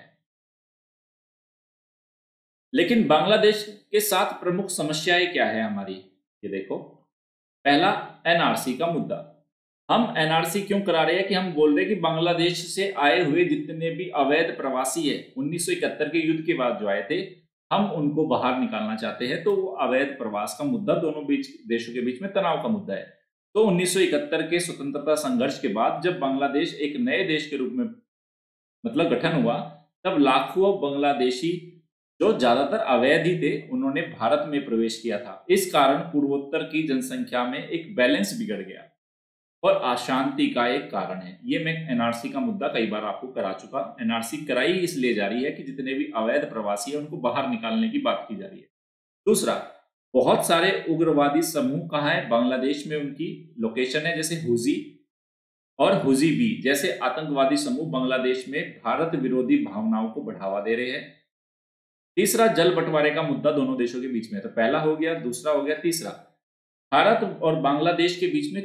लेकिन बांग्लादेश के साथ प्रमुख समस्याएं क्या है हमारी, ये देखो। पहला, एनआरसी का मुद्दा। हम एनआरसी क्यों करा रहे हैं कि हम बोल रहे हैं कि बांग्लादेश से आए हुए जितने भी अवैध प्रवासी है 1971 के युद्ध के बाद जो आए थे, हम उनको बाहर निकालना चाहते हैं। तो वो अवैध प्रवास का मुद्दा दोनों देशों के बीच में तनाव का मुद्दा है। तो 1971 के स्वतंत्रता संघर्ष के बाद जब बांग्लादेश एक नए देश के रूप में मतलब गठन हुआ, तब लाखों बांग्लादेशी जो ज्यादातर अवैध ही थे उन्होंने भारत में प्रवेश किया था। इस कारण पूर्वोत्तर की जनसंख्या में एक बैलेंस बिगड़ गया और अशांति का एक कारण है। ये मैं एनआरसी का मुद्दा कई बार आपको करा चुका। एनआरसी कराई इसलिए जा रही है कि जितने भी अवैध प्रवासी है उनको बाहर निकालने की बात की जा रही है। दूसरा, बहुत सारे उग्रवादी समूह कहाँ है? बांग्लादेश में उनकी लोकेशन है, जैसे हुजी और हुजीबी जैसे आतंकवादी समूह बांग्लादेश में भारत विरोधी भावनाओं को बढ़ावा दे रहे हैं। तीसरा, जल बंटवारे का मुद्दा दोनों देशों के बीच में है। तो पहला हो गया, दूसरा हो गया, तीसरा, भारत और बांग्लादेश के बीच में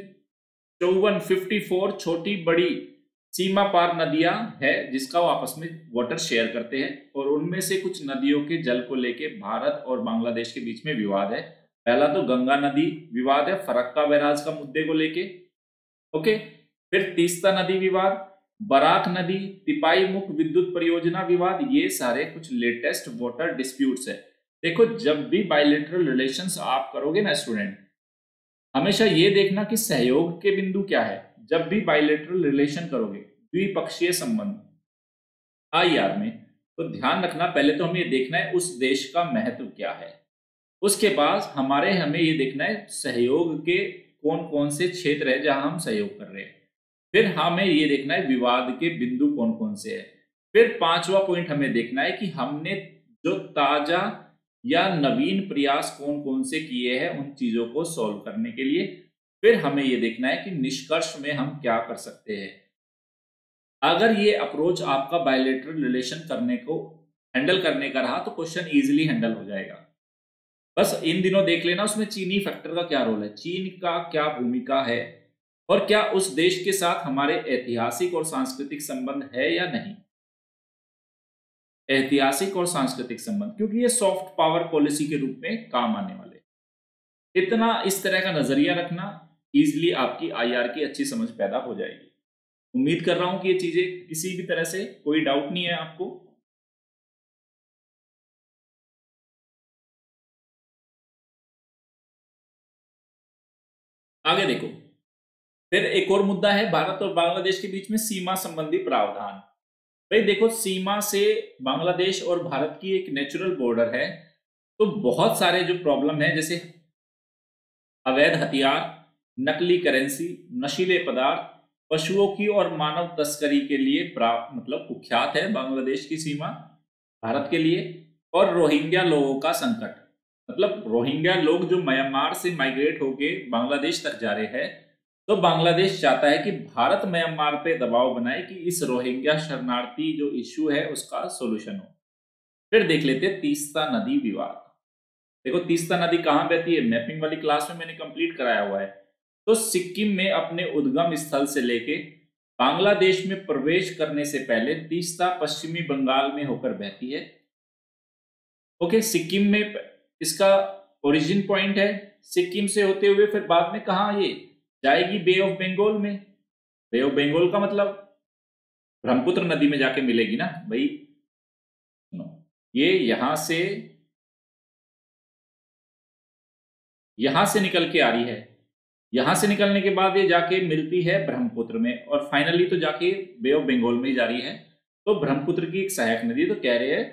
54 छोटी बड़ी सीमा पार नदियां है जिसका वो आपस में वाटर शेयर करते हैं और उनमें से कुछ नदियों के जल को लेके भारत और बांग्लादेश के बीच में विवाद है। पहला तो गंगा नदी विवाद है फरक्का बैराज का मुद्दे को लेके, ओके। फिर तीस्ता नदी विवाद, बराक नदी, तिपाई मुख विद्युत परियोजना विवाद, ये सारे कुछ लेटेस्ट वाटर डिस्प्यूट्स है। देखो, जब भी बायलैटरल रिलेशंस आप करोगे ना स्टूडेंट, हमेशा ये देखना कि सहयोग के बिंदु क्या है। जब भी बायलैटरल रिलेशन करोगे, द्विपक्षीय संबंध आईआर में, तो ध्यान रखना पहले तो हमें ये देखना है उस देश का महत्व क्या है। उसके बाद हमें ये देखना है सहयोग के कौन कौन से क्षेत्र है जहां हम सहयोग कर रहे हैं। फिर हमें ये देखना है विवाद के बिंदु कौन कौन से है। फिर पांचवा पॉइंट हमें देखना है कि हमने जो ताजा या नवीन प्रयास कौन कौन से किए हैं उन चीजों को सॉल्व करने के लिए। फिर हमें यह देखना है कि निष्कर्ष में हम क्या कर सकते हैं। अगर ये अप्रोच आपका बायलैटरल रिलेशन करने को हैंडल करने का रहा तो क्वेश्चन इजीली हैंडल हो जाएगा। बस इन दिनों देख लेना उसमें चीनी फैक्टर का क्या रोल है, चीन का क्या भूमिका है और क्या उस देश के साथ हमारे ऐतिहासिक और सांस्कृतिक संबंध है या नहीं। ऐतिहासिक और सांस्कृतिक संबंध, क्योंकि ये सॉफ्ट पावर पॉलिसी के रूप में काम आने वाले। इतना इस तरह का नजरिया रखना, इजीली आपकी आईआर की अच्छी समझ पैदा हो जाएगी। उम्मीद कर रहा हूं कि ये चीजें किसी भी तरह से कोई डाउट नहीं है आपको। आगे देखो, फिर एक और मुद्दा है भारत और बांग्लादेश के बीच में सीमा संबंधी प्रावधान। भाई देखो, सीमा से बांग्लादेश और भारत की एक नेचुरल बॉर्डर है, तो बहुत सारे जो प्रॉब्लम है जैसे अवैध हथियार, नकली करेंसी, नशीले पदार्थ, पशुओं की और मानव तस्करी के लिए मतलब कुख्यात है बांग्लादेश की सीमा भारत के लिए। और रोहिंग्या लोगों का संकट, मतलब रोहिंग्या लोग जो म्यांमार से माइग्रेट होके बांग्लादेश तक जा रहे हैं, तो बांग्लादेश चाहता है कि भारत म्यांमार पे दबाव बनाए कि इस रोहिंग्या शरणार्थी जो इश्यू है उसका सोल्यूशन हो। फिर देख लेते हैं तीस्ता नदी विवाद। देखो, तीस्ता नदी कहां बहती है, मैपिंग वाली क्लास में मैंने कंप्लीट कराया हुआ है। तो सिक्किम में अपने उद्गम स्थल से लेके बांग्लादेश में प्रवेश करने से पहले तीस्ता पश्चिमी बंगाल में होकर बहती है। ओके, सिक्किम में इसका ओरिजिन पॉइंट है, सिक्किम से होते हुए फिर बाद में कहा ये जाएगी, बे ऑफ बंगाल में। बे ऑफ बंगाल का मतलब ब्रह्मपुत्र नदी में जाके मिलेगी ना भाई। ये यहां से निकल के आ रही है, यहां से निकलने के बाद ये जाके मिलती है ब्रह्मपुत्र में और फाइनली तो जाके बे ऑफ बंगाल में ही जा रही है। तो ब्रह्मपुत्र की एक सहायक नदी। तो कह रहे हैं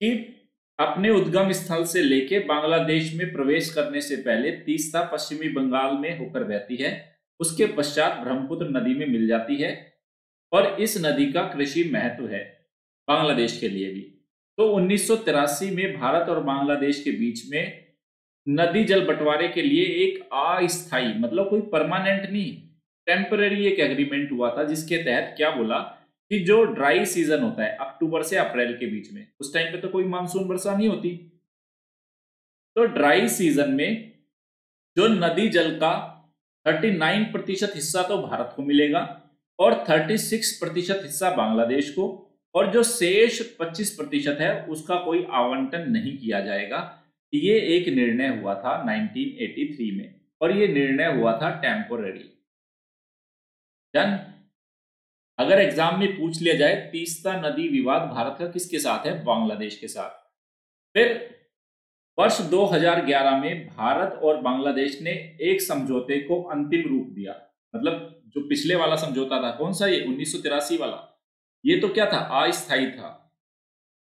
कि अपने उद्गम स्थल से लेके बांग्लादेश में प्रवेश करने से पहले तीस्ता पश्चिमी बंगाल में होकर बहती है, उसके पश्चात ब्रह्मपुत्र नदी में मिल जाती है और इस नदी का कृषि महत्व है बांग्लादेश के लिए भी। तो 1983 में भारत और बांग्लादेश के बीच में नदी जल बंटवारे के लिए एक अस्थायी, मतलब कोई परमानेंट नहीं, टेम्पररी एक एग्रीमेंट हुआ था, जिसके तहत क्या बोला कि जो ड्राई सीजन होता है अक्टूबर से अप्रैल के बीच में, उस टाइम पे तो कोई मानसून वर्षा नहीं होती, तो ड्राई सीजन में जो नदी जल का 39% हिस्सा तो भारत को मिलेगा और 36% हिस्सा बांग्लादेश को, और जो शेष 25% है उसका कोई आवंटन नहीं किया जाएगा। ये एक निर्णय हुआ था 1983 में और ये निर्णय हुआ था टेम्पोररी। डन। अगर एग्जाम में पूछ लिया जाए तीस्ता नदी विवाद भारत का किसके साथ है, बांग्लादेश के साथ। फिर वर्ष 2011 में भारत और बांग्लादेश ने एक समझौते को अंतिम रूप दिया। मतलब जो पिछले वाला समझौता था, कौन सा, ये 1983 वाला, ये तो क्या था, अस्थायी था।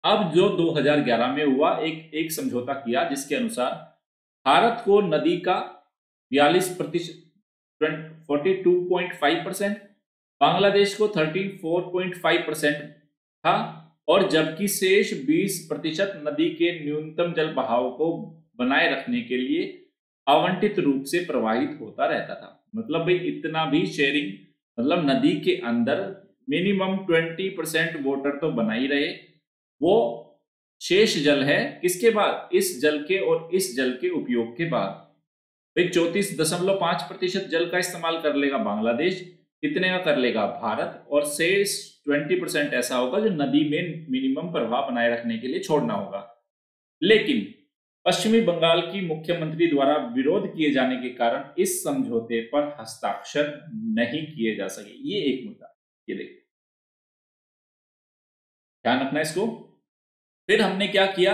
अब जो 2011 में हुआ, एक समझौता किया जिसके अनुसार भारत को नदी का 42%, 42.5%, बांग्लादेश को 34.5% था, और जबकि शेष 20% नदी के न्यूनतम जल बहाव को बनाए रखने के लिए आवंटित रूप से प्रवाहित होता रहता था। मतलब भाई इतना भी शेयरिंग, मतलब नदी के अंदर मिनिमम 20% वाटर तो बना ही रहे, वो शेष जल है किसके बाद, इस जल के और इस जल के उपयोग के बाद। भाई 34.5% जल का इस्तेमाल कर लेगा बांग्लादेश, कितने का कर लेगा भारत, और शेष 20% ऐसा होगा जो नदी में मिनिमम प्रवाह बनाए रखने के लिए छोड़ना होगा। लेकिन पश्चिमी बंगाल की मुख्यमंत्री द्वारा विरोध किए जाने के कारण इस समझौते पर हस्ताक्षर नहीं किए जा सके। ये एक मुद्दा, ये देखो ध्यान रखना इसको। फिर हमने क्या किया,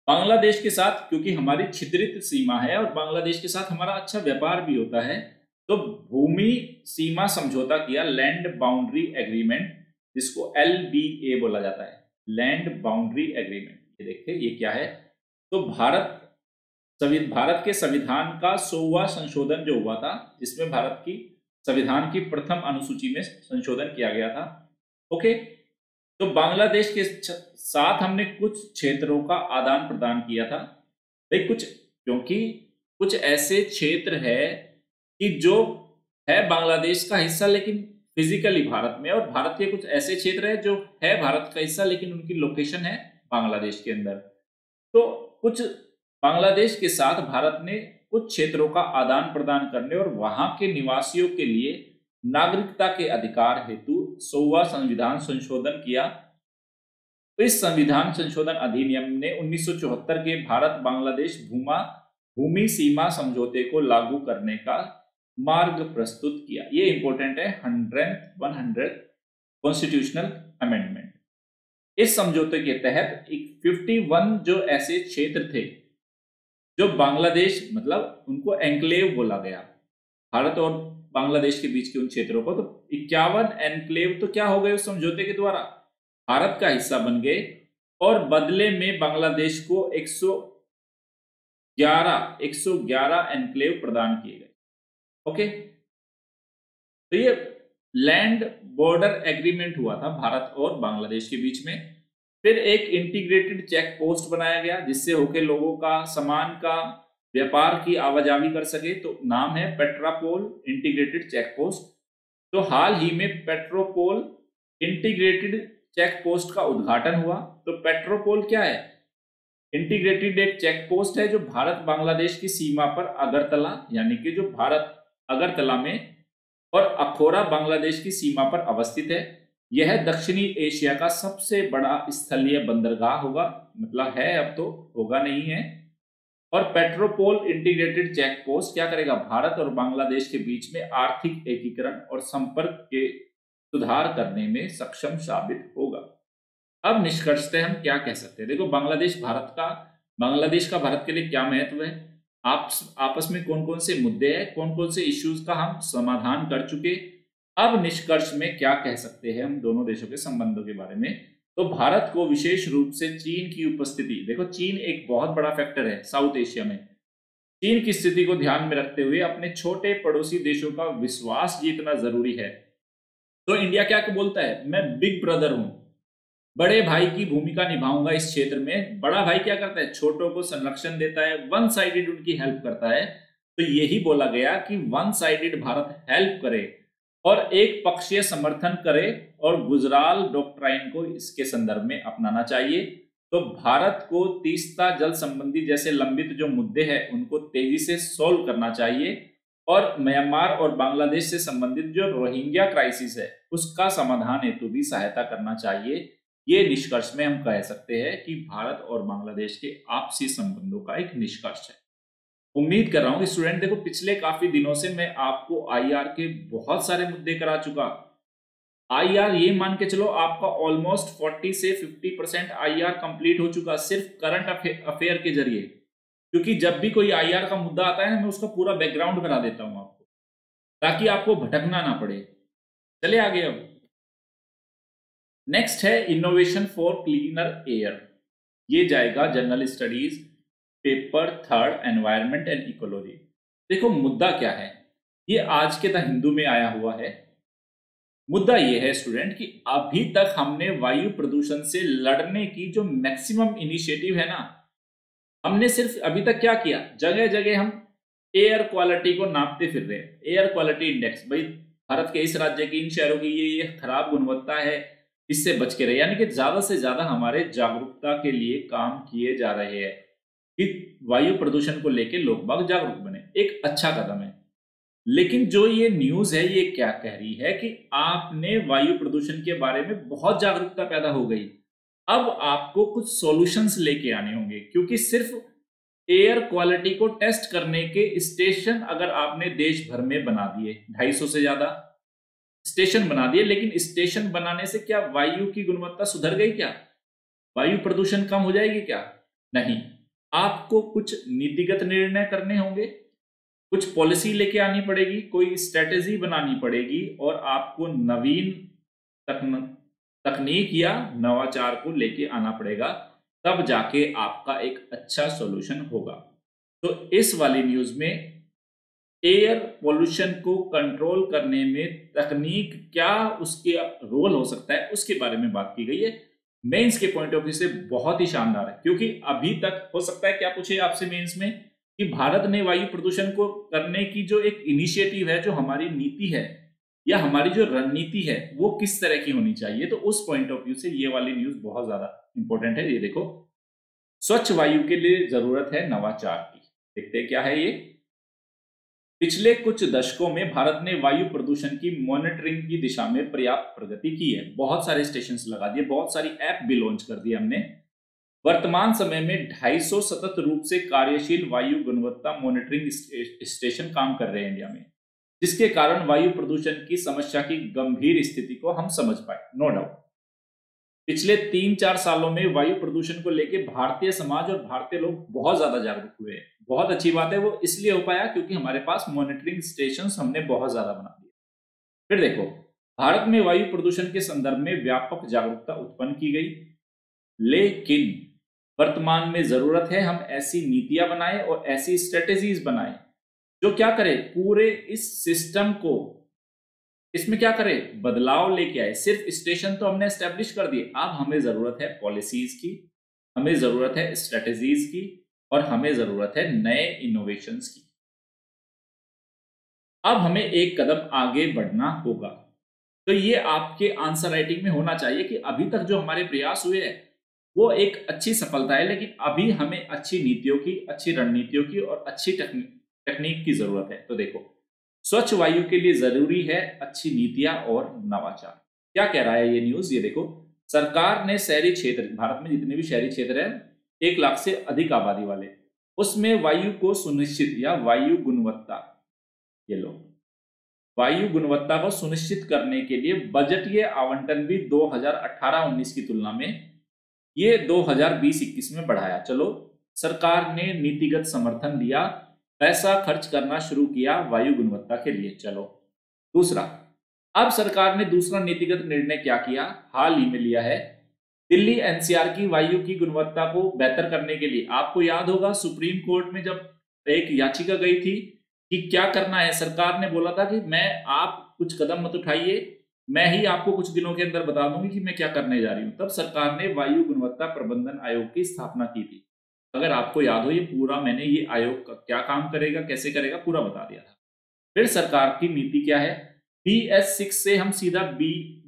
बांग्लादेश के साथ, क्योंकि हमारी छिद्रित सीमा है और बांग्लादेश के साथ हमारा अच्छा व्यापार भी होता है, तो भूमि सीमा समझौता किया, लैंड बाउंड्री एग्रीमेंट, जिसको LBA बोला जाता है, लैंड बाउंड्री एग्रीमेंट। ये देखिए ये क्या है, तो भारत के संविधान का 100वां संशोधन जो हुआ था, जिसमें भारत की संविधान की प्रथम अनुसूची में संशोधन किया गया था। ओके, तो बांग्लादेश के साथ हमने कुछ क्षेत्रों का आदान प्रदान किया था। भाई कुछ, क्योंकि कुछ ऐसे क्षेत्र है कि जो है बांग्लादेश का हिस्सा लेकिन फिजिकली भारत में, और भारत के कुछ ऐसे क्षेत्र है जो है भारत का हिस्सा लेकिन उनकी लोकेशन है बांग्लादेश के अंदर। तो कुछ बांग्लादेश के साथ भारत ने कुछ क्षेत्रों का आदान प्रदान करने और वहां के निवासियों के लिए नागरिकता के अधिकार हेतु 100वां संविधान संशोधन किया। तो इस संविधान संशोधन अधिनियम ने 1974 के भारत बांग्लादेश भूमि सीमा समझौते को लागू करने का मार्ग प्रस्तुत किया। ये इंपॉर्टेंट है, 100 कॉन्स्टिट्यूशनल अमेंडमेंट। इस समझौते के तहत 51 जो ऐसे क्षेत्र थे जो बांग्लादेश, मतलब उनको एन्क्लेव बोला गया, भारत और बांग्लादेश के बीच के उन क्षेत्रों को, तो 51 एन्क्लेव तो क्या हो गए उस समझौते के द्वारा, भारत का हिस्सा बन गए, और बदले में बांग्लादेश को 111 एन्क्लेव प्रदान किए गए। ओके, तो ये लैंड बॉर्डर एग्रीमेंट हुआ था भारत और बांग्लादेश के बीच में। फिर एक इंटीग्रेटेड चेक पोस्ट बनाया गया जिससे होके लोगों का, सामान का व्यापार की आवाजाही कर सके, तो नाम है पेट्रापोल इंटीग्रेटेड चेक पोस्ट। तो हाल ही में पेट्रोपोल इंटीग्रेटेड चेक पोस्ट का उद्घाटन हुआ। तो पेट्रोपोल क्या है, इंटीग्रेटेड एक चेक पोस्ट है जो भारत बांग्लादेश की सीमा पर अगरतला, यानी कि जो भारत अगरतला में और अखोरा बांग्लादेश की सीमा पर अवस्थित है। यह दक्षिणी एशिया का सबसे बड़ा स्थलीय बंदरगाह होगा, मतलब है, अब तो होगा नहीं है। और पेट्रोपोल इंटीग्रेटेड चेक पोस्ट क्या करेगा, भारत और बांग्लादेश के बीच में आर्थिक एकीकरण और संपर्क के सुधार करने में सक्षम साबित होगा। अब निष्कर्षतः हम क्या कह सकते हैं, देखो बांग्लादेश का भारत के लिए क्या महत्व है, आपस में कौन कौन से मुद्दे हैं, कौन कौन से इश्यूज का हम समाधान कर चुके। अब निष्कर्ष में क्या कह सकते हैं हम दोनों देशों के संबंधों के बारे में, तो भारत को विशेष रूप से चीन की उपस्थिति, देखो चीन एक बहुत बड़ा फैक्टर है साउथ एशिया में, चीन की स्थिति को ध्यान में रखते हुए अपने छोटे पड़ोसी देशों का विश्वास जीतना जरूरी है। तो इंडिया क्या बोलता है, मैं बिग ब्रदर हूं, बड़े भाई की भूमिका निभाऊंगा इस क्षेत्र में। बड़ा भाई क्या करता है, छोटों को संरक्षण देता है, वन साइडेड उनकी हेल्प करता है। तो यही बोला गया कि वन साइडेड भारत हेल्प करे और एक पक्षीय समर्थन करे, और गुजराल डॉक्ट्राइन को इसके संदर्भ में अपनाना चाहिए। तो भारत को तीस्ता जल संबंधी जैसे लंबित जो मुद्दे हैं उनको तेजी से सोल्व करना चाहिए, और म्यांमार और बांग्लादेश से संबंधित जो रोहिंग्या क्राइसिस है उसका समाधान हेतु भी सहायता करना चाहिए। ये निष्कर्ष में हम कह सकते हैं कि भारत और बांग्लादेश के आपसी संबंधों का एक निष्कर्ष है। उम्मीद कर रहा हूं कि स्टूडेंट, देखो पिछले काफी दिनों से मैं आपको आईआर के बहुत सारे मुद्दे करा चुका। आईआर ये मान के चलो आपका ऑलमोस्ट 40 से 50% आईआर कंप्लीट हो चुका सिर्फ करंट अफेयर के जरिए, क्योंकि जब भी कोई आईआर का मुद्दा आता है मैं उसका पूरा बैकग्राउंड करा देता हूं आपको, ताकि आपको भटकना ना पड़े। चले आगे अब। नेक्स्ट है इनोवेशन फॉर क्लीनर एयर, ये जाएगा general studies paper 3 environment and ecology. देखो मुद्दा क्या है, ये आज के द हिंदू में आया हुआ है। मुद्दा ये है स्टूडेंट कि अभी तक हमने वायु प्रदूषण से लड़ने की जो मैक्सिमम इनिशिएटिव है ना, हमने सिर्फ अभी तक क्या किया, जगह जगह हम एयर क्वालिटी को नापते फिर रहे हैं। एयर क्वालिटी इंडेक्स, भाई भारत के इस राज्य की इन शहरों की ये खराब गुणवत्ता है, इससे बच के रहे। यानी कि ज्यादा से ज्यादा हमारे जागरूकता के लिए काम किए जा रहे हैं कि वायु प्रदूषण को लेकर लोग बाग जागरूक बने, एक अच्छा कदम है। लेकिन जो ये न्यूज है ये क्या कह रही है कि आपने वायु प्रदूषण के बारे में बहुत जागरूकता पैदा हो गई, अब आपको कुछ सॉल्यूशंस लेके आने होंगे, क्योंकि सिर्फ एयर क्वालिटी को टेस्ट करने के स्टेशन अगर आपने देश भर में बना दिए, 250 से ज्यादा स्टेशन बना दिए, लेकिन स्टेशन बनाने से क्या वायु की गुणवत्ता सुधर गई? क्या वायु प्रदूषण कम हो जाएगी? क्या नहीं। आपको कुछ नीतिगत निर्णय करने होंगे, कुछ पॉलिसी लेके आनी पड़ेगी, कोई स्ट्रेटेजी बनानी पड़ेगी, और आपको नवीन तकनीक या नवाचार को लेके आना पड़ेगा, तब जाके आपका एक अच्छा सॉल्यूशन होगा। तो इस वाली न्यूज में एयर पोल्यूशन को कंट्रोल करने में तकनीक क्या उसके रोल हो सकता है उसके बारे में बात की गई है। मेंस के पॉइंट ऑफ व्यू से बहुत ही शानदार है, क्योंकि अभी तक हो सकता है क्या पूछे आपसे मेंस में कि भारत ने वायु प्रदूषण को करने की जो एक इनिशिएटिव है, जो हमारी नीति है या हमारी जो रणनीति है, वो किस तरह की होनी चाहिए। तो उस पॉइंट ऑफ व्यू से ये वाली न्यूज बहुत ज्यादा इंपॉर्टेंट है। ये देखो, स्वच्छ वायु के लिए जरूरत है नवाचार की। देखते हैं क्या है ये। पिछले कुछ दशकों में भारत ने वायु प्रदूषण की मॉनिटरिंग की दिशा में पर्याप्त प्रगति की है। बहुत सारे स्टेशन लगा दिए, बहुत सारी ऐप भी लॉन्च कर दी हमने। वर्तमान समय में 250 सतत रूप से कार्यशील वायु गुणवत्ता मॉनिटरिंग स्टेशन काम कर रहे हैं इंडिया में, जिसके कारण वायु प्रदूषण की समस्या की गंभीर स्थिति को हम समझ पाए। नो डाउट पिछले 3-4 सालों में वायु प्रदूषण को लेकर भारतीय समाज और भारतीय लोग बहुत ज्यादा जागरूक हुए हैं। बहुत अच्छी बात है, वो इसलिए हो पाया क्योंकि हमारे पास मॉनिटरिंग स्टेशन हमने बहुत ज्यादा बना दिए। फिर देखो, भारत में वायु प्रदूषण के संदर्भ में व्यापक जागरूकता उत्पन्न की गई, लेकिन वर्तमान में जरूरत है हम ऐसी नीतियां बनाएं और ऐसी स्ट्रेटेजीज बनाएं जो क्या करे, पूरे इस सिस्टम को इसमें क्या करे, बदलाव लेके आए। सिर्फ स्टेशन तो हमने एस्टेब्लिश कर दिए, अब हमें जरूरत है पॉलिसीज की, हमें जरूरत है स्ट्रेटेजीज की, और हमें जरूरत है नए इनोवेशंस की। अब हमें एक कदम आगे बढ़ना होगा। तो ये आपके आंसर राइटिंग में होना चाहिए कि अभी तक जो हमारे प्रयास हुए हैं वो एक अच्छी सफलता है, लेकिन अभी हमें अच्छी नीतियों की, अच्छी रणनीतियों की और अच्छी तकनीक की जरूरत है। तो देखो, स्वच्छ वायु के लिए जरूरी है अच्छी नीतियां और नवाचार। क्या कह रहा है ये न्यूज? ये देखो, सरकार ने शहरी क्षेत्र, भारत में जितने भी शहरी क्षेत्र है 1 लाख से अधिक आबादी वाले, उसमें वायु को सुनिश्चित या वायु गुणवत्ता, ये लो, वायु गुणवत्ता को सुनिश्चित करने के लिए बजटीय आवंटन भी 2018-19 की तुलना में ये 2020-21 में बढ़ाया। चलो, सरकार ने नीतिगत समर्थन दिया, पैसा खर्च करना शुरू किया वायु गुणवत्ता के लिए। चलो, दूसरा, अब सरकार ने दूसरा नीतिगत निर्णय क्या किया, हाल ही में लिया है, दिल्ली एनसीआर की वायु की गुणवत्ता को बेहतर करने के लिए। आपको याद होगा सुप्रीम कोर्ट में जब एक याचिका गई थी कि क्या करना है, सरकार ने बोला था कि आप कुछ कदम मत उठाइए, मैं ही आपको कुछ दिनों के अंदर बता दूंगी कि मैं क्या करने जा रही हूं। तब सरकार ने वायु गुणवत्ता प्रबंधन आयोग की स्थापना की थी। अगर आपको याद हो, ये पूरा मैंने ये आयोग का क्या काम करेगा, कैसे करेगा, पूरा बता दिया था। फिर सरकार की नीति क्या है, BS6 से हम सीधा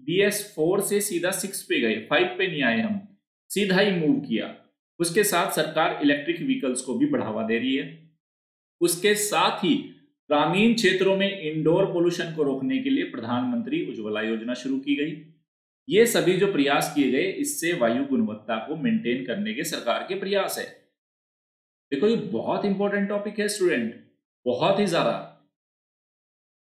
BS4 से सीधा 6 पे गए, 5 पे नहीं आए, हम सीधा ही मूव किया। उसके साथ सरकार इलेक्ट्रिक व्हीकल्स को भी बढ़ावा दे रही है। उसके साथ ही ग्रामीण क्षेत्रों में इंडोर पोल्यूशन को रोकने के लिए प्रधानमंत्री उज्ज्वला योजना शुरू की गई। ये सभी जो प्रयास किए गए, इससे वायु गुणवत्ता को मेंटेन करने के सरकार के प्रयास है। देखो, ये बहुत इंपॉर्टेंट टॉपिक है स्टूडेंट, बहुत ही ज्यादा।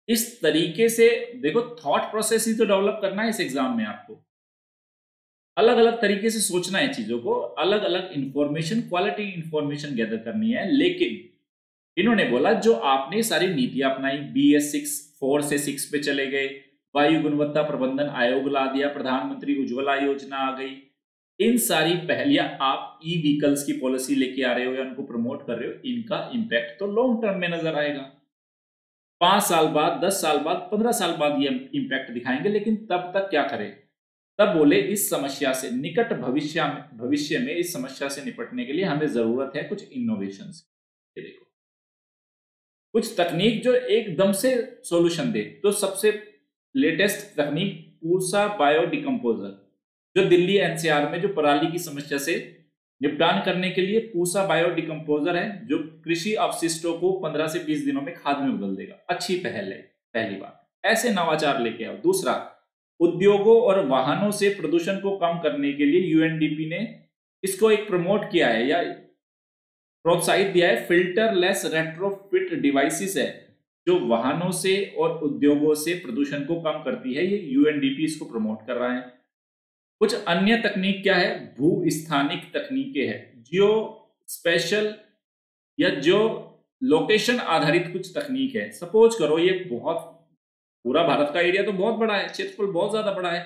इस तरीके से देखो, थॉट प्रोसेस ही तो डेवलप करना है इस एग्जाम में। आपको अलग अलग तरीके से सोचना है चीजों को, अलग अलग इंफॉर्मेशन, क्वालिटी इंफॉर्मेशन गैदर करनी है। लेकिन इन्होंने बोला जो आपने सारी नीतियां अपनाई, BS6 4 से 6 पे चले गए, वायु गुणवत्ता प्रबंधन आयोग ला दिया, प्रधानमंत्री उज्ज्वला योजना आ गई। इन सारी पहलियां आप ई व्हीकल्स की पॉलिसी लेके आ रहे हो या उनको प्रमोट कर रहे हो, इनका इंपैक्ट तो लॉन्ग टर्म में नजर आएगा। 5 साल बाद, 10 साल बाद, 15 साल बाद ये इंपैक्ट दिखाएंगे, लेकिन तब तक क्या करें? तब बोले इस समस्या से निकट भविष्य में इस समस्या से निपटने के लिए हमें जरूरत है कुछ इनोवेशंस। ये देखो कुछ तकनीक जो एकदम से सॉल्यूशन दे। तो सबसे लेटेस्ट तकनीक पूसा बायो डिकम्पोजर, जो दिल्ली एनसीआर में जो पराली की समस्या से निपटान करने के लिए पूसा बायो डिकम्पोजर है, जो कृषि अवशिष्टों को 15 से 20 दिनों में खाद में बदल देगा। अच्छी पहल है, पहली बात, ऐसे नवाचार लेके आओ। दूसरा, उद्योगों और वाहनों से प्रदूषण को कम करने के लिए यूएनडीपी ने इसको एक प्रमोट किया है या प्रोत्साहित दिया है, फिल्टर लेस रेट्रोफिट डिवाइसेस है, जो वाहनों से और उद्योगों से प्रदूषण को कम करती है। ये यूएनडीपी इसको प्रमोट कर रहा है। कुछ अन्य तकनीक क्या है? भू स्थानिक तकनीकें हैं, जियो स्पेशल या जो लोकेशन आधारित कुछ तकनीक है। सपोज करो ये बहुत पूरा भारत का एरिया तो बहुत बड़ा है, क्षेत्रफल बहुत ज्यादा बड़ा है,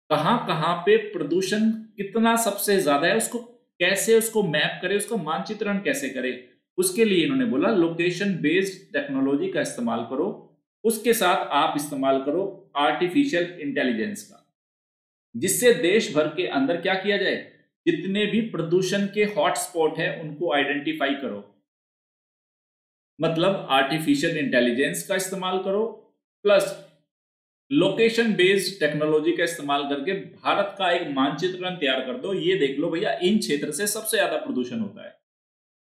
कहां कहां पे प्रदूषण कितना सबसे ज्यादा है, उसको कैसे उसको मैप करे, उसका मानचित्रण कैसे करे, उसके लिए इन्होंने बोला लोकेशन बेस्ड टेक्नोलॉजी का इस्तेमाल करो। उसके साथ आप इस्तेमाल करो आर्टिफिशियल इंटेलिजेंस का, जिससे देश भर के अंदर क्या किया जाए, जितने भी प्रदूषण के हॉटस्पॉट है उनको आइडेंटिफाई करो। मतलब आर्टिफिशियल इंटेलिजेंस का इस्तेमाल करो प्लस लोकेशन बेस्ड टेक्नोलॉजी का इस्तेमाल करके भारत का एक मानचित्रण तैयार कर दो। ये देख लो भैया इन क्षेत्र से सबसे ज्यादा प्रदूषण होता है,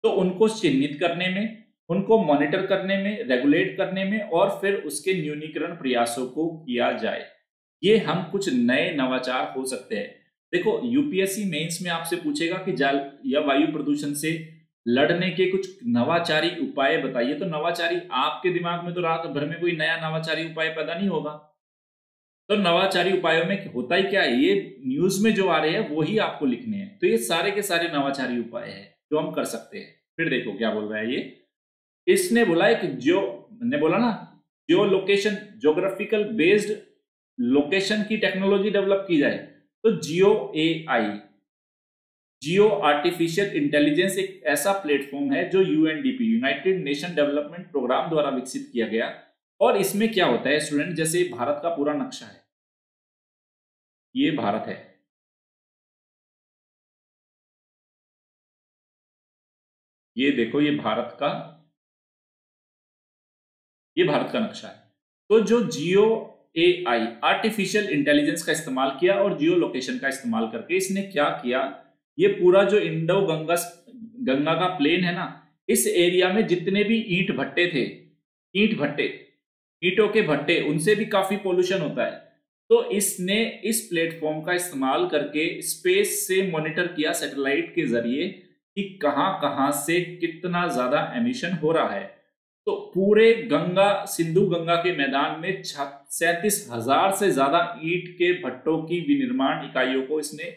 तो उनको चिन्हित करने में, उनको मॉनिटर करने में, रेगुलेट करने में और फिर उसके न्यूनीकरण प्रयासों को किया जाए। ये हम कुछ नए नवाचार हो सकते हैं। देखो यूपीएससी मेंस में आपसे पूछेगा कि जल या वायु प्रदूषण से लड़ने के कुछ नवाचारी उपाय बताइए, तो नवाचारी आपके दिमाग में तो रात भर में कोई नया नवाचारी उपाय पैदा नहीं होगा। तो नवाचारी उपायों में होता ही क्या है, ये न्यूज में जो आ रहे हैं वही आपको लिखने हैं। तो ये सारे के सारे नवाचारी उपाय है जो हम कर सकते हैं। फिर देखो क्या बोल रहा है ये, इसने बोला है कि जो मैंने बोला ना, geo location, geographical based location की टेक्नोलॉजी डेवलप की जाए। तो geo AI, geo artificial intelligence एक ऐसा प्लेटफॉर्म है जो UNDP, united nation development program द्वारा विकसित किया गया। और इसमें क्या होता है स्टूडेंट, जैसे भारत का पूरा नक्शा है, ये भारत है, ये देखो ये भारत का नक्शा है। तो जो जियो एआई आर्टिफिशियल इंटेलिजेंस का इस्तेमाल किया और जियो लोकेशन का इस्तेमाल करके इसने क्या किया, ये पूरा जो इंडो गंगा का प्लेन है ना, इस एरिया में जितने भी ईंट भट्टे थे, ईंटों के भट्टे, उनसे भी काफी पोल्यूशन होता है। तो इसने इस प्लेटफॉर्म का इस्तेमाल करके स्पेस से मॉनिटर किया सैटेलाइट के जरिए कि कहां कहां से कितना ज्यादा एमिशन हो रहा है। तो पूरे सिंधु गंगा के मैदान में 37,000 से ज्यादा ईंट के भट्टों की विनिर्माण इकाइयों को इसने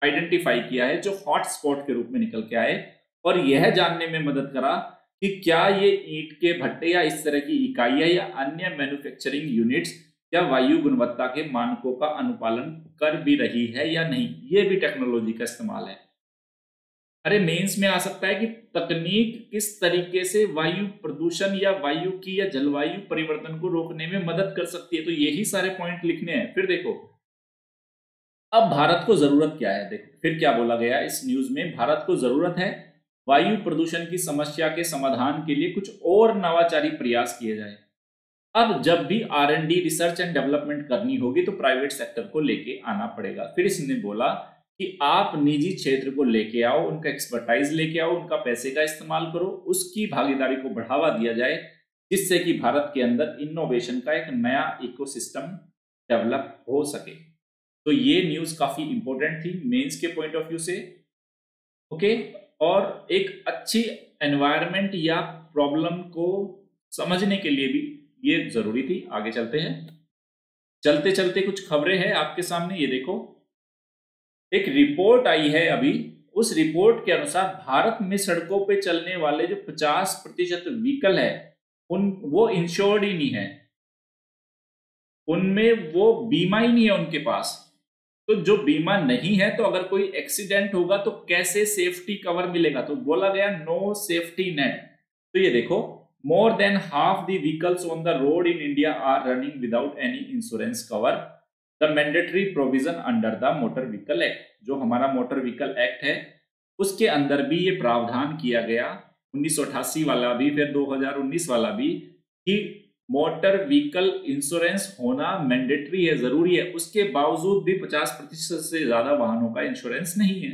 आइडेंटिफाई किया है, जो हॉट स्पॉट के रूप में निकल के आए। और यह जानने में मदद करा कि क्या ये ईंट के भट्टे या इस तरह की इकाइयां या अन्य मैन्युफैक्चरिंग यूनिट्स या वायु गुणवत्ता के मानकों का अनुपालन कर भी रही है या नहीं। ये भी टेक्नोलॉजी का इस्तेमाल है। अरे मेंस में आ सकता है कि तकनीक किस तरीके से वायु प्रदूषण या वायु की या जलवायु परिवर्तन को रोकने में मदद कर सकती है। तो यही सारे पॉइंट लिखने हैं। फिर देखो अब भारत को जरूरत क्या है, देखो फिर क्या बोला गया इस न्यूज में, भारत को जरूरत है वायु प्रदूषण की समस्या के समाधान के लिए कुछ और नवाचारी प्रयास किए जाए। अब जब भी R&D रिसर्च एंड डेवलपमेंट करनी होगी तो प्राइवेट सेक्टर को लेके आना पड़ेगा। फिर इसने बोला कि आप निजी क्षेत्र को लेके आओ, उनका एक्सपर्टाइज लेके आओ, उनका पैसे का इस्तेमाल करो, उसकी भागीदारी को बढ़ावा दिया जाए, जिससे कि भारत के अंदर इनोवेशन का एक नया इकोसिस्टम डेवलप हो सके। तो ये न्यूज काफी इंपॉर्टेंट थी मेंस के पॉइंट ऑफ व्यू से, ओके। और एक अच्छी एनवायरनमेंट या प्रॉब्लम को समझने के लिए भी ये जरूरी थी। आगे चलते हैं, चलते चलते कुछ खबरें हैं आपके सामने। ये देखो एक रिपोर्ट आई है अभी, उस रिपोर्ट के अनुसार भारत में सड़कों पे चलने वाले जो 50% व्हीकल है वो इंश्योर्ड ही नहीं है। उनमें वो बीमा ही नहीं है उनके पास। तो जो बीमा नहीं है, तो अगर कोई एक्सीडेंट होगा तो कैसे सेफ्टी कवर मिलेगा? तो बोला गया नो सेफ्टी नेट। तो ये देखो, more than half the vehicles on the road in India are running without any insurance cover. The mandatory provision under the motor vehicle act, जो हमारा मोटर व्हीकल एक्ट है उसके अंदर भी ये प्रावधान किया गया, 1988 वाला भी, फिर 2019 वाला भी, कि मोटर व्हीकल इंश्योरेंस होना मैंडेटरी है, जरूरी है। उसके बावजूद भी 50% से ज्यादा वाहनों का इंश्योरेंस नहीं है।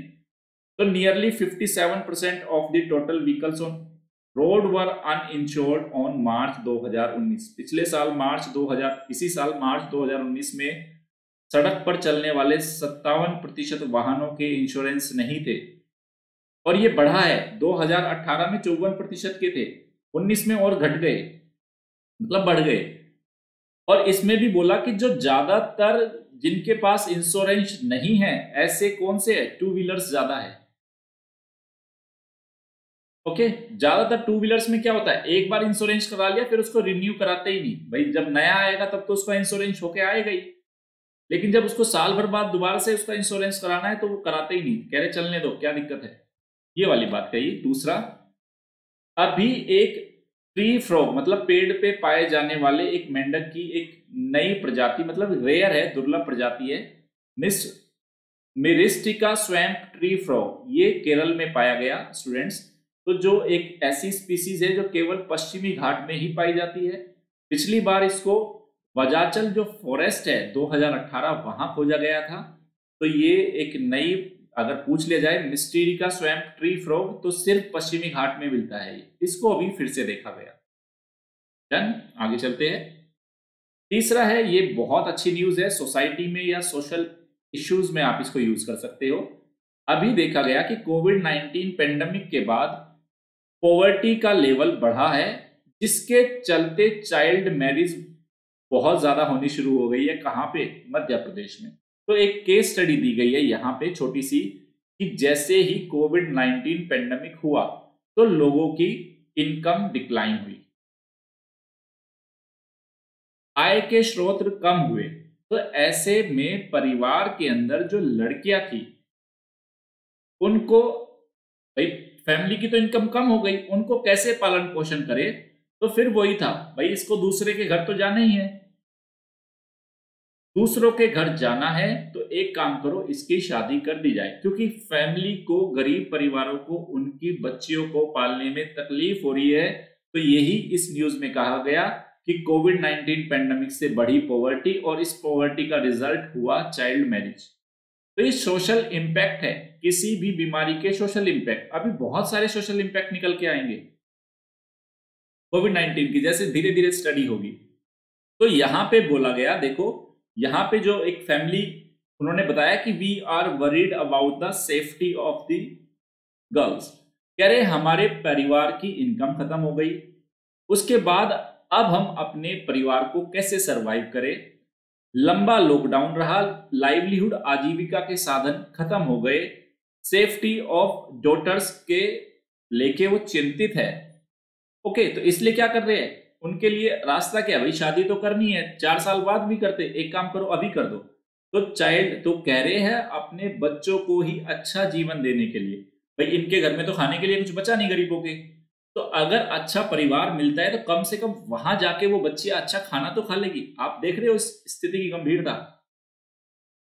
तो nearly 57% of the total vehicles on road were uninsured on March 2019। पिछले साल इसी साल मार्च 2019 में सड़क पर चलने वाले 57% वाहनों के इंश्योरेंस नहीं थे। और ये बढ़ा है, 2018 में 54% के थे, 19 में और घट गए, मतलब बढ़ गए। और इसमें भी बोला कि जो ज्यादातर जिनके पास इंश्योरेंस नहीं है, ऐसे कौन से है? टू व्हीलर्स ज्यादा है। ओके, ज्यादातर टू व्हीलर्स में क्या होता है, एक बार इंश्योरेंस करा लिया फिर उसको रिन्यू कराते ही नहीं। भाई जब नया आएगा तब तो उसका इंश्योरेंस होके आएगा ही, लेकिन जब उसको साल भर बाद दोबारा से उसका इंश्योरेंस कराना है तो वो कराते ही नहीं, कह रहे चलने दो, क्या दिक्कत है। ये वाली बात कही। दूसरा, अभी एक ट्री फ्रॉग मतलब पेड़ पे पाए जाने वाले एक मेंढक की एक नई प्रजाति, मतलब रेयर है, दुर्लभ प्रजाति है, मिरिस्टिका स्वैम्प ट्री फ्रॉग, ये केरल में पाया गया स्टूडेंट्स। तो जो एक ऐसी स्पीसीज है जो केवल पश्चिमी घाट में ही पाई जाती है। पिछली बार इसको वजाचल जो फॉरेस्ट है 2018 वहां खोजा गया था। तो ये एक नई, अगर पूछ लिया जाए मिस्टीरिका स्वैम्प ट्री फ्रॉग, तो सिर्फ पश्चिमी घाट में मिलता है, इसको अभी फिर से देखा गया। डन, आगे चलते हैं। तीसरा है, ये बहुत अच्छी न्यूज है, सोसाइटी में या सोशल इश्यूज में आप इसको यूज कर सकते हो। अभी देखा गया कि कोविड-19 पेंडेमिक के बाद पॉवर्टी का लेवल बढ़ा है, जिसके चलते चाइल्ड मैरिज बहुत ज्यादा होनी शुरू हो गई है। कहां पे? मध्य प्रदेश में। तो एक केस स्टडी दी गई है यहाँ पे छोटी सी, कि जैसे ही कोविड-19 पेंडेमिक हुआ तो लोगों की इनकम डिक्लाइन हुई, आय के स्रोत कम हुए। तो ऐसे में परिवार के अंदर जो लड़कियां थी उनको, भाई फैमिली की तो इनकम कम हो गई, उनको कैसे पालन पोषण करे? तो फिर वही था, भाई इसको दूसरे के घर तो जाना ही है, दूसरों के घर जाना है, तो एक काम करो, इसकी शादी कर दी जाए। क्योंकि फैमिली को, गरीब परिवारों को उनकी बच्चियों को पालने में तकलीफ हो रही है। तो यही इस न्यूज में कहा गया कि कोविड-19 पेंडेमिक से बढ़ी पॉवर्टी, और इस पॉवर्टी का रिजल्ट हुआ चाइल्ड मैरिज। तो ये सोशल इंपैक्ट है, किसी भी बीमारी के सोशल इंपैक्ट। अभी बहुत सारे सोशल इंपैक्ट निकल के आएंगे कोविड-19 की, जैसे धीरे धीरे स्टडी होगी। तो यहां पे बोला गया, देखो यहाँ पे जो एक फैमिली, उन्होंने बताया कि we are worried about the safety of the girls. कह रहे हमारे परिवार की इनकम खत्म हो गई, उसके बाद अब हम अपने परिवार को कैसे सरवाइव करें। लंबा लॉकडाउन रहा, लाइवलीहुड आजीविका के साधन खत्म हो गए, सेफ्टी ऑफ डॉटर्स के लेके वो चिंतित है। ओके, तो इसलिए क्या कर रहे हैं, उनके लिए रास्ता क्या है, भाई शादी तो करनी है, 4 साल बाद भी करते, एक काम करो अभी कर दो। तो चाइल्ड, तो कह रहे हैं अपने बच्चों को ही अच्छा जीवन देने के लिए, भाई इनके घर में तो खाने के लिए कुछ बचा नहीं गरीबों के, तो अगर अच्छा परिवार मिलता है तो कम से कम वहां जाके वो बच्ची अच्छा खाना तो खा लेगी। आप देख रहे हो इस स्थिति की गंभीरता।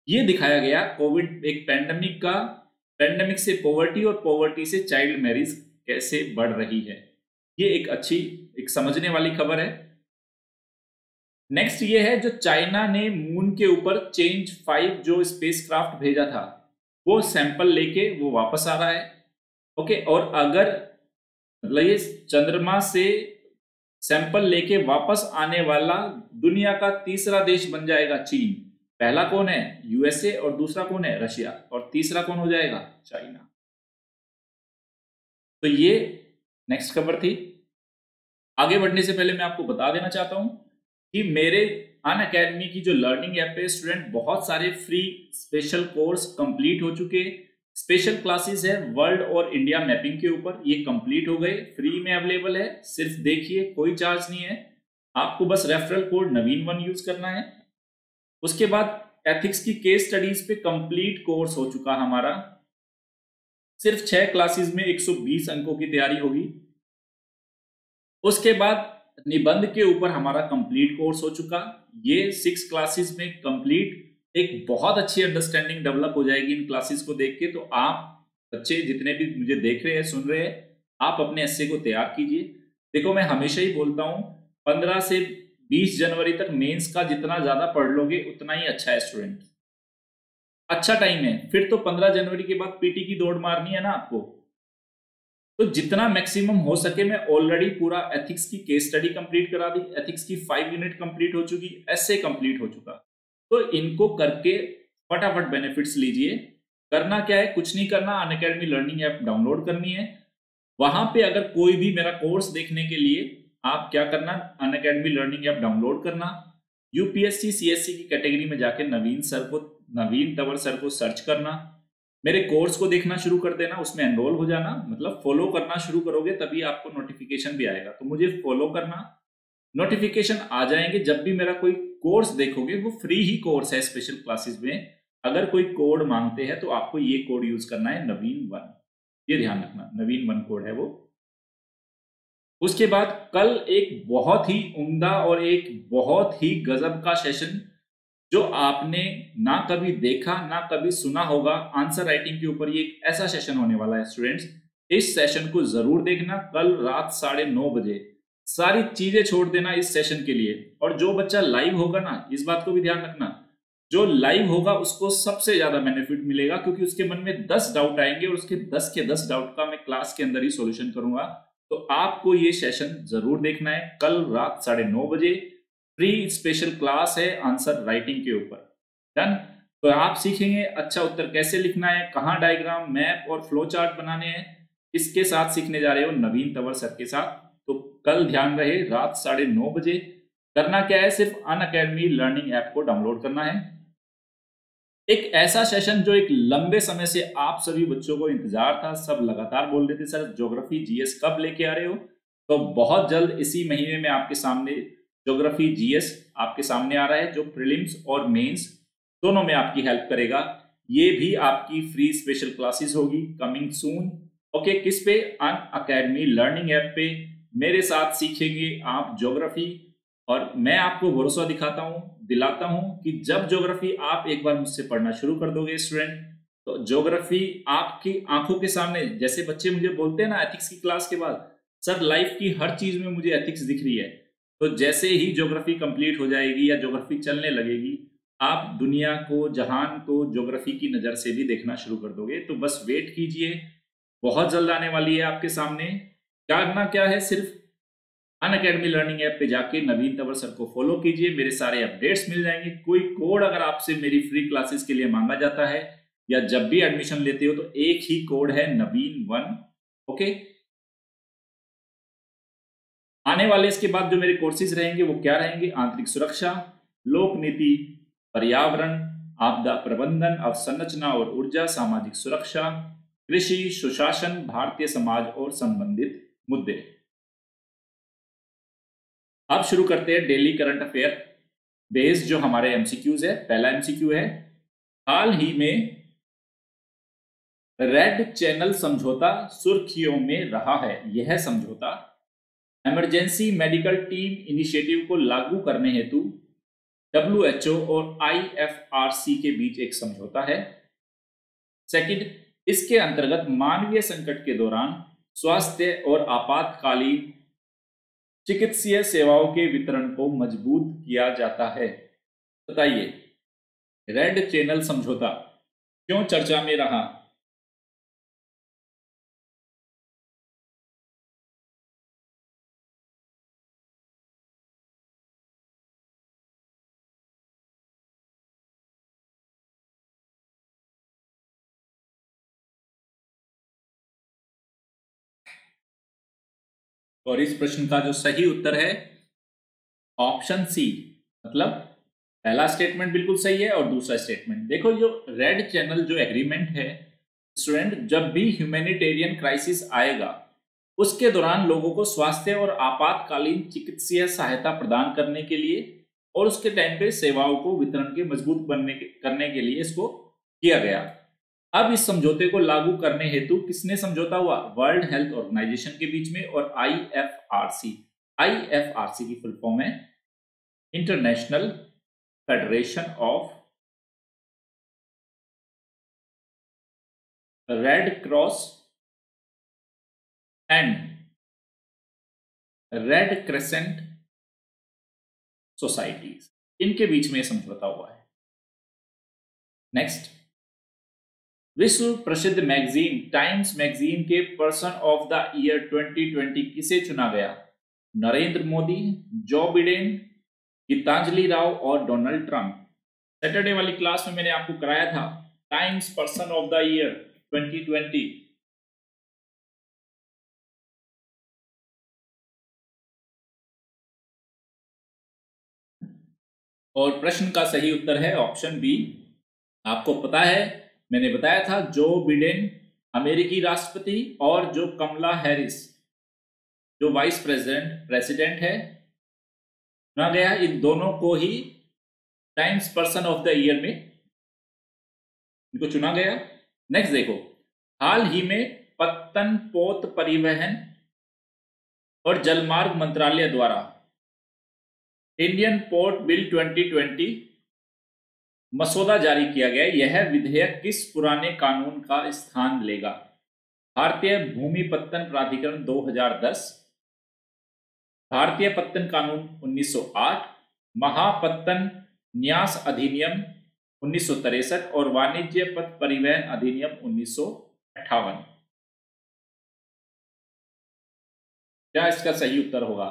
ये दिखाया गया कोविड एक पेंडेमिक का, पेंडेमिक से पॉवर्टी और पॉवर्टी से चाइल्ड मैरिज कैसे बढ़ रही है। ये एक अच्छी, एक समझने वाली खबर है। नेक्स्ट ये है, जो चाइना ने मून के ऊपर चेंज 5 जो स्पेसक्राफ्ट भेजा था, वो सैंपल लेके वो वापस आ रहा है। ओके, और अगर मतलब ये चंद्रमा से सैंपल लेके वापस आने वाला दुनिया का तीसरा देश बन जाएगा चीन। पहला कौन है? यूएसए, और दूसरा कौन है? रशिया, और तीसरा कौन हो जाएगा? चाइना। तो ये नेक्स्ट खबर थी। आगे बढ़ने से पहले मैं आपको बता देना चाहता हूं कि मेरे अनअकैडमी की जो लर्निंग ऐप है, स्टूडेंट बहुत सारे फ्री स्पेशल कोर्स कंप्लीट हो चुके। स्पेशल क्लासेस है वर्ल्ड और इंडिया मैपिंग के ऊपर, ये कंप्लीट हो गए, फ्री में अवेलेबल है, सिर्फ देखिए, कोई चार्ज नहीं है। आपको बस रेफरल कोड नवीन1 यूज करना है, उसके बाद एथिक्स की केस स्टडीज पे कंप्लीट कोर्स हो चुका हमारा। सिर्फ 6 क्लासेस में 120 अंकों की तैयारी होगी। उसके बाद निबंध के ऊपर हमारा कंप्लीट कोर्स हो चुका। ये 6 क्लासेस में कंप्लीट, एक बहुत अच्छी अंडरस्टैंडिंग डेवलप हो जाएगी इन क्लासेस को देख के। तो आप बच्चे जितने भी मुझे देख रहे हैं, सुन रहे हैं, आप अपने एस्से को तैयार कीजिए। देखो, मैं हमेशा ही बोलता हूं 15 से 20 जनवरी तक मेंस का जितना ज्यादा पढ़ लोगे उतना ही अच्छा है स्टूडेंट। अच्छा टाइम है। फिर तो 15 जनवरी के बाद पीटी की दौड़ मारनी है ना आपको। तो जितना मैक्सिमम हो सके, मैं ऑलरेडी पूरा एथिक्स की केस स्टडी कंप्लीट करा दी, एथिक्स की 5 यूनिट कंप्लीट हो चुकी, एस्से कंप्लीट हो चुका। तो इनको करके फटाफट बेनिफिट्स लीजिए। करना क्या है, कुछ नहीं करना, अनअकैडमी लर्निंग ऐप डाउनलोड करनी है। वहां पे अगर कोई भी मेरा कोर्स देखने के लिए आप क्या करना, अनअकैडमी लर्निंग ऐप डाउनलोड करना, यूपीएससी सीएससी की कैटेगरी में जाके नवीन तंवर सर को सर्च करना, मेरे कोर्स को देखना शुरू कर देना, उसमें एनरोल हो जाना, मतलब फॉलो करना शुरू करोगे तभी आपको नोटिफिकेशन भी आएगा। तो मुझे फॉलो करना, नोटिफिकेशन आ जाएंगे। जब भी मेरा कोई कोर्स देखोगे, वो फ्री ही कोर्स है स्पेशल क्लासेस में। अगर कोई कोड मांगते हैं तो आपको ये कोड यूज करना है, नवीन1। ये ध्यान रखना, नवीन1 कोड है वो। उसके बाद कल एक बहुत ही उम्दा और एक बहुत ही गजब का सेशन जो आपने ना कभी देखा ना कभी सुना होगा, आंसर राइटिंग के ऊपर ये एक ऐसा सेशन होने वाला है स्टूडेंट्स। इस सेशन को जरूर देखना। कल रात 9:30 बजे सारी चीजें छोड़ देना इस सेशन के लिए। और जो बच्चा लाइव होगा ना, इस बात को भी ध्यान रखना, जो लाइव होगा उसको सबसे ज्यादा बेनिफिट मिलेगा, क्योंकि उसके मन में 10 डाउट आएंगे और उसके 10 के 10 डाउट का मैं क्लास के अंदर ही सॉल्यूशन करूंगा। तो आपको ये सेशन जरूर देखना है। कल रात 9:30 बजे फ्री स्पेशल क्लास है आंसर राइटिंग के ऊपर। डन। तो आप सीखेंगे अच्छा उत्तर कैसे लिखना है, कहाँ डायग्राम, मैप और फ्लो चार्ट बनाने हैं। इसके साथ सीखने जा रहे हो नवीन तंवर सर के साथ। तो कल ध्यान रहे रात 9:30 बजे। करना क्या है, सिर्फ अनअकैडमी लर्निंग ऐप को डाउनलोड करना है। एक ऐसा सेशन जो एक लंबे समय से आप सभी बच्चों को इंतजार था, सब लगातार बोल रहे थे सर ज्योग्राफी जीएस कब लेके आ रहे हो। तो बहुत जल्द इसी महीने में आपके सामने ज्योग्राफी जीएस आपके सामने आ रहा है, जो प्रीलिम्स और मेंस दोनों में आपकी हेल्प करेगा। ये भी आपकी फ्री स्पेशल क्लासेस होगी, कमिंग सून। ओके, किस पे, अनअकैडमी लर्निंग ऐप पे मेरे साथ सीखेंगे आप ज्योग्राफी। और मैं आपको भरोसा दिलाता हूं कि जब ज्योग्राफी आप एक बार मुझसे पढ़ना शुरू कर दोगे स्टूडेंट, तो ज्योग्राफी आपकी आंखों के सामने, जैसे बच्चे मुझे बोलते हैं ना एथिक्स की क्लास के बाद, सर लाइफ की हर चीज में मुझे एथिक्स दिख रही है। तो जैसे ही ज्योग्राफी कंप्लीट हो जाएगी या ज्योग्राफी चलने लगेगी, आप दुनिया को, जहान को ज्योग्राफी की नजर से भी देखना शुरू कर दोगे। तो बस वेट कीजिए, बहुत जल्द आने वाली है आपके सामने। करना क्या है, सिर्फ अनअकैडमी लर्निंग ऐप पे जाके नवीन तंवर सर को फॉलो कीजिए, मेरे सारे अपडेट्स मिल जाएंगे। कोई कोड अगर आपसे मेरी फ्री क्लासेस के लिए मांगा जाता है या जब भी एडमिशन लेते हो, तो एक ही कोड है, नवीन1। ओके, आने वाले इसके बाद जो मेरे कोर्सेज रहेंगे वो क्या रहेंगे, आंतरिक सुरक्षा, लोक नीति, पर्यावरण, आपदा प्रबंधन, अवसंरचना और ऊर्जा, सामाजिक सुरक्षा, कृषि, सुशासन, भारतीय समाज और संबंधित मुद्दे। अब शुरू करते हैं डेली करंट अफेयर बेस्ड जो हमारे एमसीक्यूज है। पहला एमसीक्यू है, हाल ही में रेड चैनल समझौता सुर्खियों में रहा है। यह समझौता इमरजेंसी मेडिकल टीम इनिशिएटिव को लागू करने हेतु WHO और IFRC के बीच एक समझौता है। सेकंड, इसके अंतर्गत मानवीय संकट के दौरान स्वास्थ्य और आपातकालीन चिकित्सीय सेवाओं के वितरण को मजबूत किया जाता है। बताइए, रेड चैनल समझौता क्यों चर्चा में रहा? और इस प्रश्न का जो सही उत्तर है ऑप्शन सी, मतलब पहला स्टेटमेंट बिल्कुल सही है और दूसरा स्टेटमेंट। देखो, जो रेड चैनल जो एग्रीमेंट है स्टूडेंट, जब भी ह्यूमैनिटेरियन क्राइसिस आएगा उसके दौरान लोगों को स्वास्थ्य और आपातकालीन चिकित्सीय सहायता प्रदान करने के लिए और उसके टाइम पे सेवाओं को वितरण के मजबूत करने के लिए इसको किया गया। अब इस समझौते को लागू करने हेतु किसने समझौता हुआ? वर्ल्ड हेल्थ ऑर्गेनाइजेशन के बीच में और आईएफआरसी। आईएफआरसी की फुल फॉर्म है international federation of red cross and red crescent societies, इनके बीच में समझौता हुआ है। नेक्स्ट, विश्व प्रसिद्ध मैगजीन टाइम्स मैगजीन के पर्सन ऑफ द ईयर 2020 किसे चुना गया? नरेंद्र मोदी, जो बिडेन, गीतांजलि राव और डोनाल्ड ट्रंप। सैटरडे वाली क्लास में मैंने आपको कराया था times person of the year 2020। और प्रश्न का सही उत्तर है ऑप्शन बी। आपको पता है, मैंने बताया था जो बिडेन अमेरिकी राष्ट्रपति और जो कमला हैरिस जो वाइस प्रेसिडेंट है चुना गया, इन दोनों को ही Time's person of the year में इनको चुना गया। नेक्स्ट देखो, हाल ही में पत्तन पोत परिवहन और जलमार्ग मंत्रालय द्वारा इंडियन पोर्ट बिल 2020 मसौदा जारी किया गया। यह विधेयक किस पुराने कानून का स्थान लेगा? भारतीय भूमि पत्तन प्राधिकरण 2010, भारतीय पत्तन कानून 1908, महापत्तन न्यास अधिनियम 1963 और वाणिज्य पथ परिवहन अधिनियम 1958। क्या इसका सही उत्तर होगा?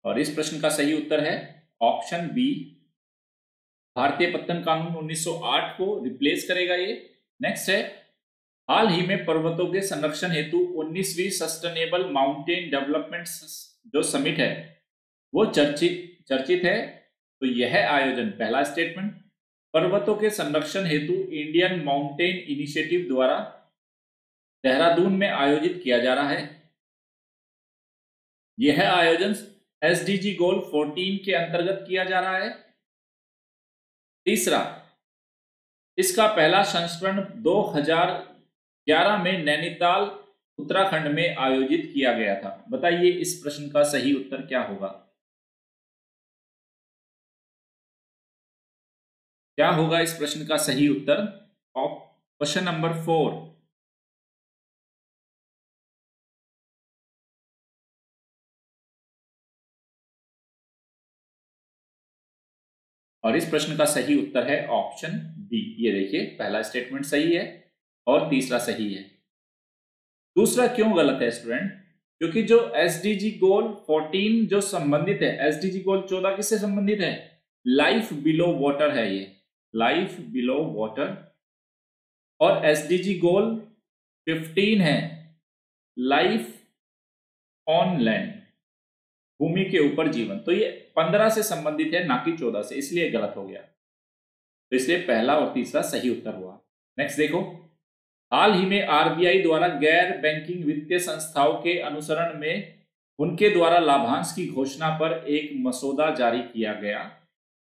और इस प्रश्न का सही उत्तर है ऑप्शन बी, भारतीय पत्तन कानून 1908 को रिप्लेस करेगा ये। नेक्स्ट है, हाल ही में पर्वतों के संरक्षण हेतु 19वीं सस्टेनेबल माउंटेन डेवलपमेंट जो समिट है वो चर्चित है। तो यह आयोजन, पहला स्टेटमेंट, पर्वतों के संरक्षण हेतु इंडियन माउंटेन इनिशिएटिव द्वारा देहरादून में आयोजित किया जा रहा है। यह आयोजन एसडीजी गोल 14 के अंतर्गत किया जा रहा है। तीसरा, इसका पहला संस्करण 2011 में नैनीताल उत्तराखंड में आयोजित किया गया था। बताइए इस प्रश्न का सही उत्तर क्या होगा? क्या होगा इस प्रश्न का सही उत्तर? Question number 4। और इस प्रश्न का सही उत्तर है ऑप्शन बी। ये देखिए, पहला स्टेटमेंट सही है और तीसरा सही है। दूसरा क्यों गलत है स्टूडेंट? क्योंकि जो एसडीजी गोल 14 जो संबंधित है, एसडीजी गोल 14 किससे संबंधित है? लाइफ बिलो वाटर है ये, लाइफ बिलो वाटर। और एसडीजी गोल 15 है लाइफ ऑन लैंड, भूमि के ऊपर जीवन। तो ये 15 से संबंधित है, ना कि 14 से, इसलिए गलत हो गया। तो इसलिए पहला और तीसरा सही उत्तर हुआ। नेक्स्ट देखो, हाल ही में आरबीआई द्वारा गैर बैंकिंग वित्तीय संस्थाओं के अनुसरण में उनके द्वारा लाभांश की घोषणा पर एक मसौदा जारी किया गया।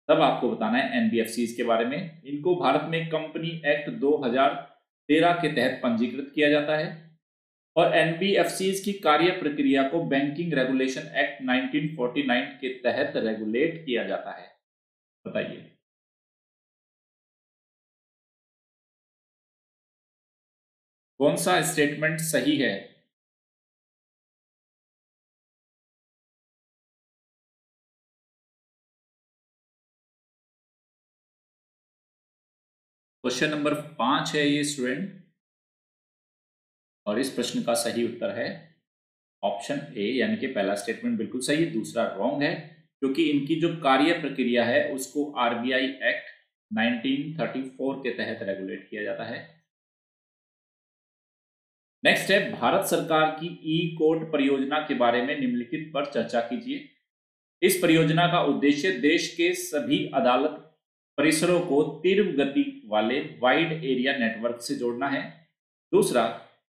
तब आपको बताना है एनबीएफसीज के बारे में। इनको भारत में कंपनी एक्ट 2013 के तहत पंजीकृत किया जाता है और एनबीएफसीज की कार्य प्रक्रिया को बैंकिंग रेगुलेशन एक्ट 1949 के तहत रेगुलेट किया जाता है। बताइए कौन सा स्टेटमेंट सही है? क्वेश्चन नंबर 5 है ये स्टूडेंट, और इस प्रश्न का सही उत्तर है ऑप्शन ए, यानी कि पहला स्टेटमेंट बिल्कुल सही है, दूसरा रॉन्ग है, क्योंकि इनकी जो कार्य प्रक्रिया है उसको आरबीआई एक्ट 1934 के तहत रेगुलेट किया जाता है। नेक्स्ट है, भारत सरकार की ई कोर्ट परियोजना के बारे में निम्नलिखित पर चर्चा कीजिए। इस परियोजना का उद्देश्य देश के सभी अदालत परिसरों को तीव्र गति वाले वाइड एरिया नेटवर्क से जोड़ना है। दूसरा,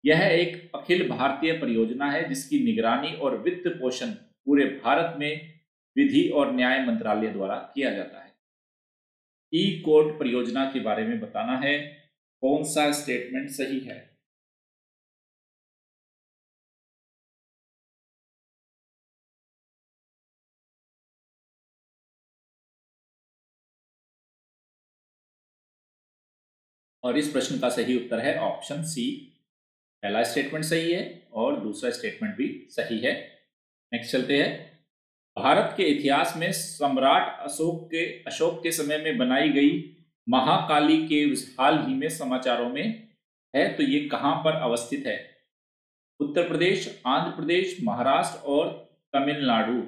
यह एक अखिल भारतीय परियोजना है जिसकी निगरानी और वित्त पोषण पूरे भारत में विधि और न्याय मंत्रालय द्वारा किया जाता है। ई कोर्ट परियोजना के बारे में बताना है, कौन सा स्टेटमेंट सही है। और इस प्रश्न का सही उत्तर है ऑप्शन सी। पहला स्टेटमेंट सही है और दूसरा स्टेटमेंट भी सही है। नेक्स्ट चलते हैं। भारत के इतिहास में सम्राट अशोक के समय में बनाई गई महाकाली केव्स हाल ही में समाचारों में है, तो ये कहां पर अवस्थित है? उत्तर प्रदेश, आंध्र प्रदेश, महाराष्ट्र और तमिलनाडु।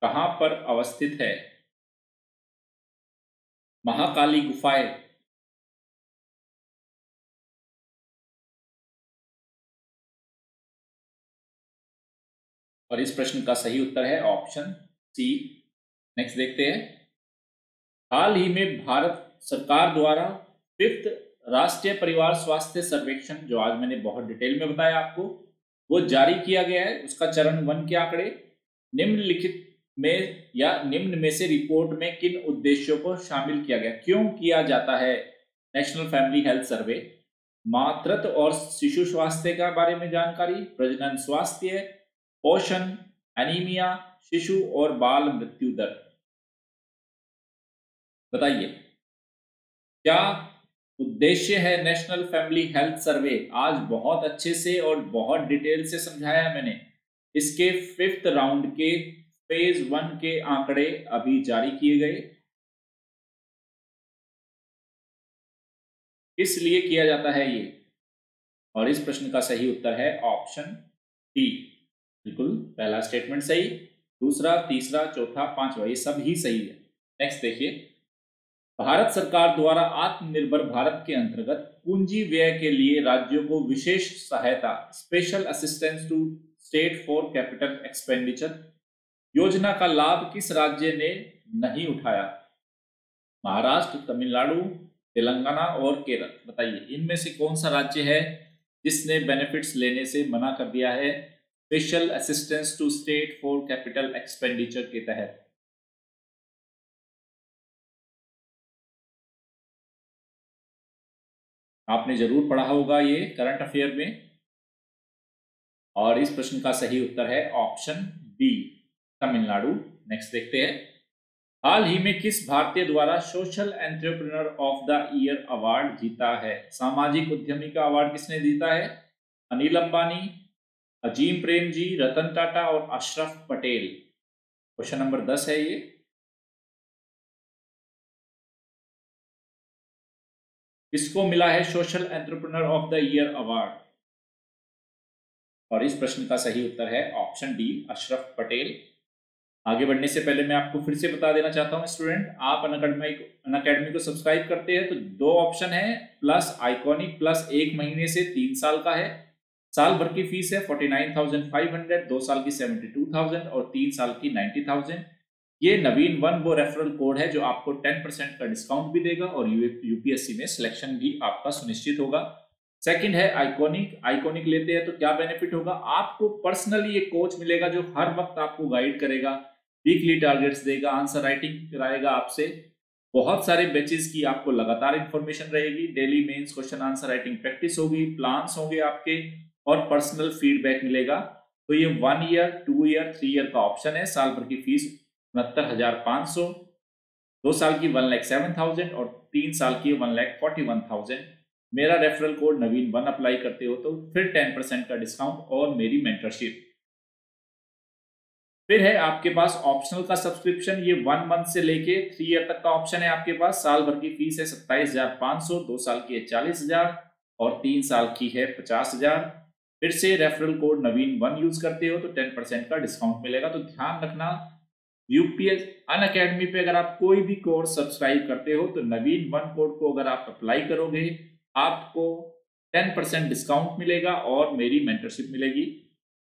कहां पर अवस्थित है महाकाली गुफाएं? और इस प्रश्न का सही उत्तर है ऑप्शन सी। नेक्स्ट देखते हैं। हाल ही में भारत सरकार द्वारा 5th राष्ट्रीय परिवार स्वास्थ्य सर्वेक्षण, जो आज मैंने बहुत डिटेल में बताया आपको, वो जारी किया गया है। उसका चरण 1 के आंकड़े निम्नलिखित में या निम्न में से रिपोर्ट में किन उद्देश्यों को शामिल किया गया? क्यों किया जाता है नेशनल फैमिली हेल्थ सर्वे? मातृत्व और शिशु स्वास्थ्य के बारे में जानकारी, प्रजनन स्वास्थ्य, पोषण, एनीमिया, शिशु और बाल मृत्यु दर। बताइए क्या उद्देश्य है नेशनल फैमिली हेल्थ सर्वे? आज बहुत अच्छे से और बहुत डिटेल से समझाया मैंने। इसके 5th राउंड के फेज 1 के आंकड़े अभी जारी किए गए। किस लिए किया जाता है ये? और इस प्रश्न का सही उत्तर है ऑप्शन डी। बिल्कुल, पहला स्टेटमेंट सही, दूसरा, तीसरा, चौथा, पांचवा, ये सब ही सही है। नेक्स्ट देखिए। भारत सरकार द्वारा आत्मनिर्भर भारत के अंतर्गत पूंजी व्यय के लिए राज्यों को विशेष सहायता, special assistance to state for capital expenditure योजना का लाभ किस राज्य ने नहीं उठाया? महाराष्ट्र, तमिलनाडु, तेलंगाना और केरल। बताइए इनमें से कौन सा राज्य है जिसने बेनिफिट्स लेने से मना कर दिया है special assistance to state for capital expenditure के तहत? आपने जरूर पढ़ा होगा ये करंट अफेयर में। और इस प्रश्न का सही उत्तर है ऑप्शन बी, तमिलनाडु। नेक्स्ट देखते हैं। हाल ही में किस भारतीय द्वारा social entrepreneur of the year award जीता है? सामाजिक उद्यमी का अवार्ड किसने जीता है? अनिल अंबानी, अजीम प्रेम जी, रतन टाटा और अशरफ पटेल। क्वेश्चन नंबर 10 है ये। किसको मिला है social entrepreneur of the year award? और इस प्रश्न का सही उत्तर है ऑप्शन डी, अशरफ पटेल। आगे बढ़ने से पहले मैं आपको फिर से बता देना चाहता हूं स्टूडेंट, आप अनअकैडमी को सब्सक्राइब करते हैं तो 2 ऑप्शन है, प्लस आइकॉनिक प्लस 1 महीने से 3 साल का है। साल भर की फीस है 49,500, 2 साल की 72,000 और 3 साल की 90,000। ये नवीन 1 वो रेफरल कोड है जो आपको 10% का डिस्काउंट भी देगा और यूपीएससी में सिलेक्शन भी आपका सुनिश्चित होगा। सेकंड है आइकॉनिक लेते हैं तो क्या बेनिफिट होगा? आपको पर्सनली एक कोच मिलेगा जो हर वक्त आपको गाइड करेगा, वीकली टारगेट्स देगा, आंसर राइटिंग कराएगा आपसे। बहुत सारे बैचेस की आपको लगातार इंफॉर्मेशन रहेगी, daily mains question answer writing practice होगी, प्लान्स होंगे आपके और पर्सनल फीडबैक मिलेगा। तो ये 1 ईयर, 2 ईयर, 3 ईयर का ऑप्शन है। साल भर की फीस 69,500, 2 साल की 1,07,000 और 3 साल की 1,41,000। मेरा रेफरल कोड नवीन 1 अप्लाई करते हो तो फिर 10% का डिस्काउंट और मेरी मेंटरशिप। फिर है आपके पास ऑप्शनल का सब्सक्रिप्शन, ये 1 मंथ से लेके 3 ईयर तक का ऑप्शन है आपके पास। साल भर की फीस है 27,500, 2 साल की है 40,000 और 3 साल की है 50,000। फिर से रेफरल कोड नवीन 1 यूज करते हो तो 10% का डिस्काउंट मिलेगा। तो ध्यान रखना, यूपीएस अनअकैडमी पे अगर आप कोई भी कोर्स सब्सक्राइब करते हो तो नवीन 1 कोड को अगर आप अप्लाई करोगे आपको 10% डिस्काउंट मिलेगा और मेरी मेंटरशिप मिलेगी।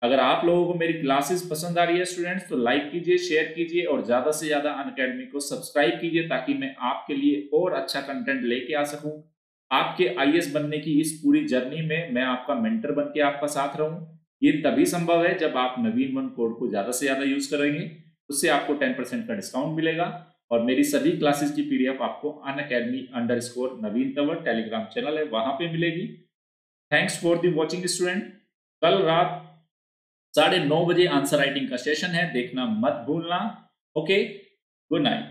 अगर आप लोगों को मेरी क्लासेस पसंद आ रही है स्टूडेंट्स तो लाइक कीजिए, शेयर कीजिए और ज्यादा से ज्यादा अनअकैडमी को सब्सक्राइब कीजिए ताकि मैं आपके लिए और अच्छा कंटेंट लेके आ सकूं। आपके आईएएस बनने की इस पूरी जर्नी में मैं आपका मेंटर बन के आपका साथ रहूं। ये तभी संभव है जब आप नवीन वन कोड को ज्यादा से ज्यादा यूज करेंगे, उससे आपको 10% का डिस्काउंट मिलेगा। और मेरी सभी क्लासेस की पीडीएफ आपको unacademy_नवीन तंवर टेलीग्राम चैनल है, वहां पे मिलेगी। Thanks for the watching student. कल रात 9:30 बजे आंसर राइटिंग का सेशन है, देखना मत भूलना। Okay, good night.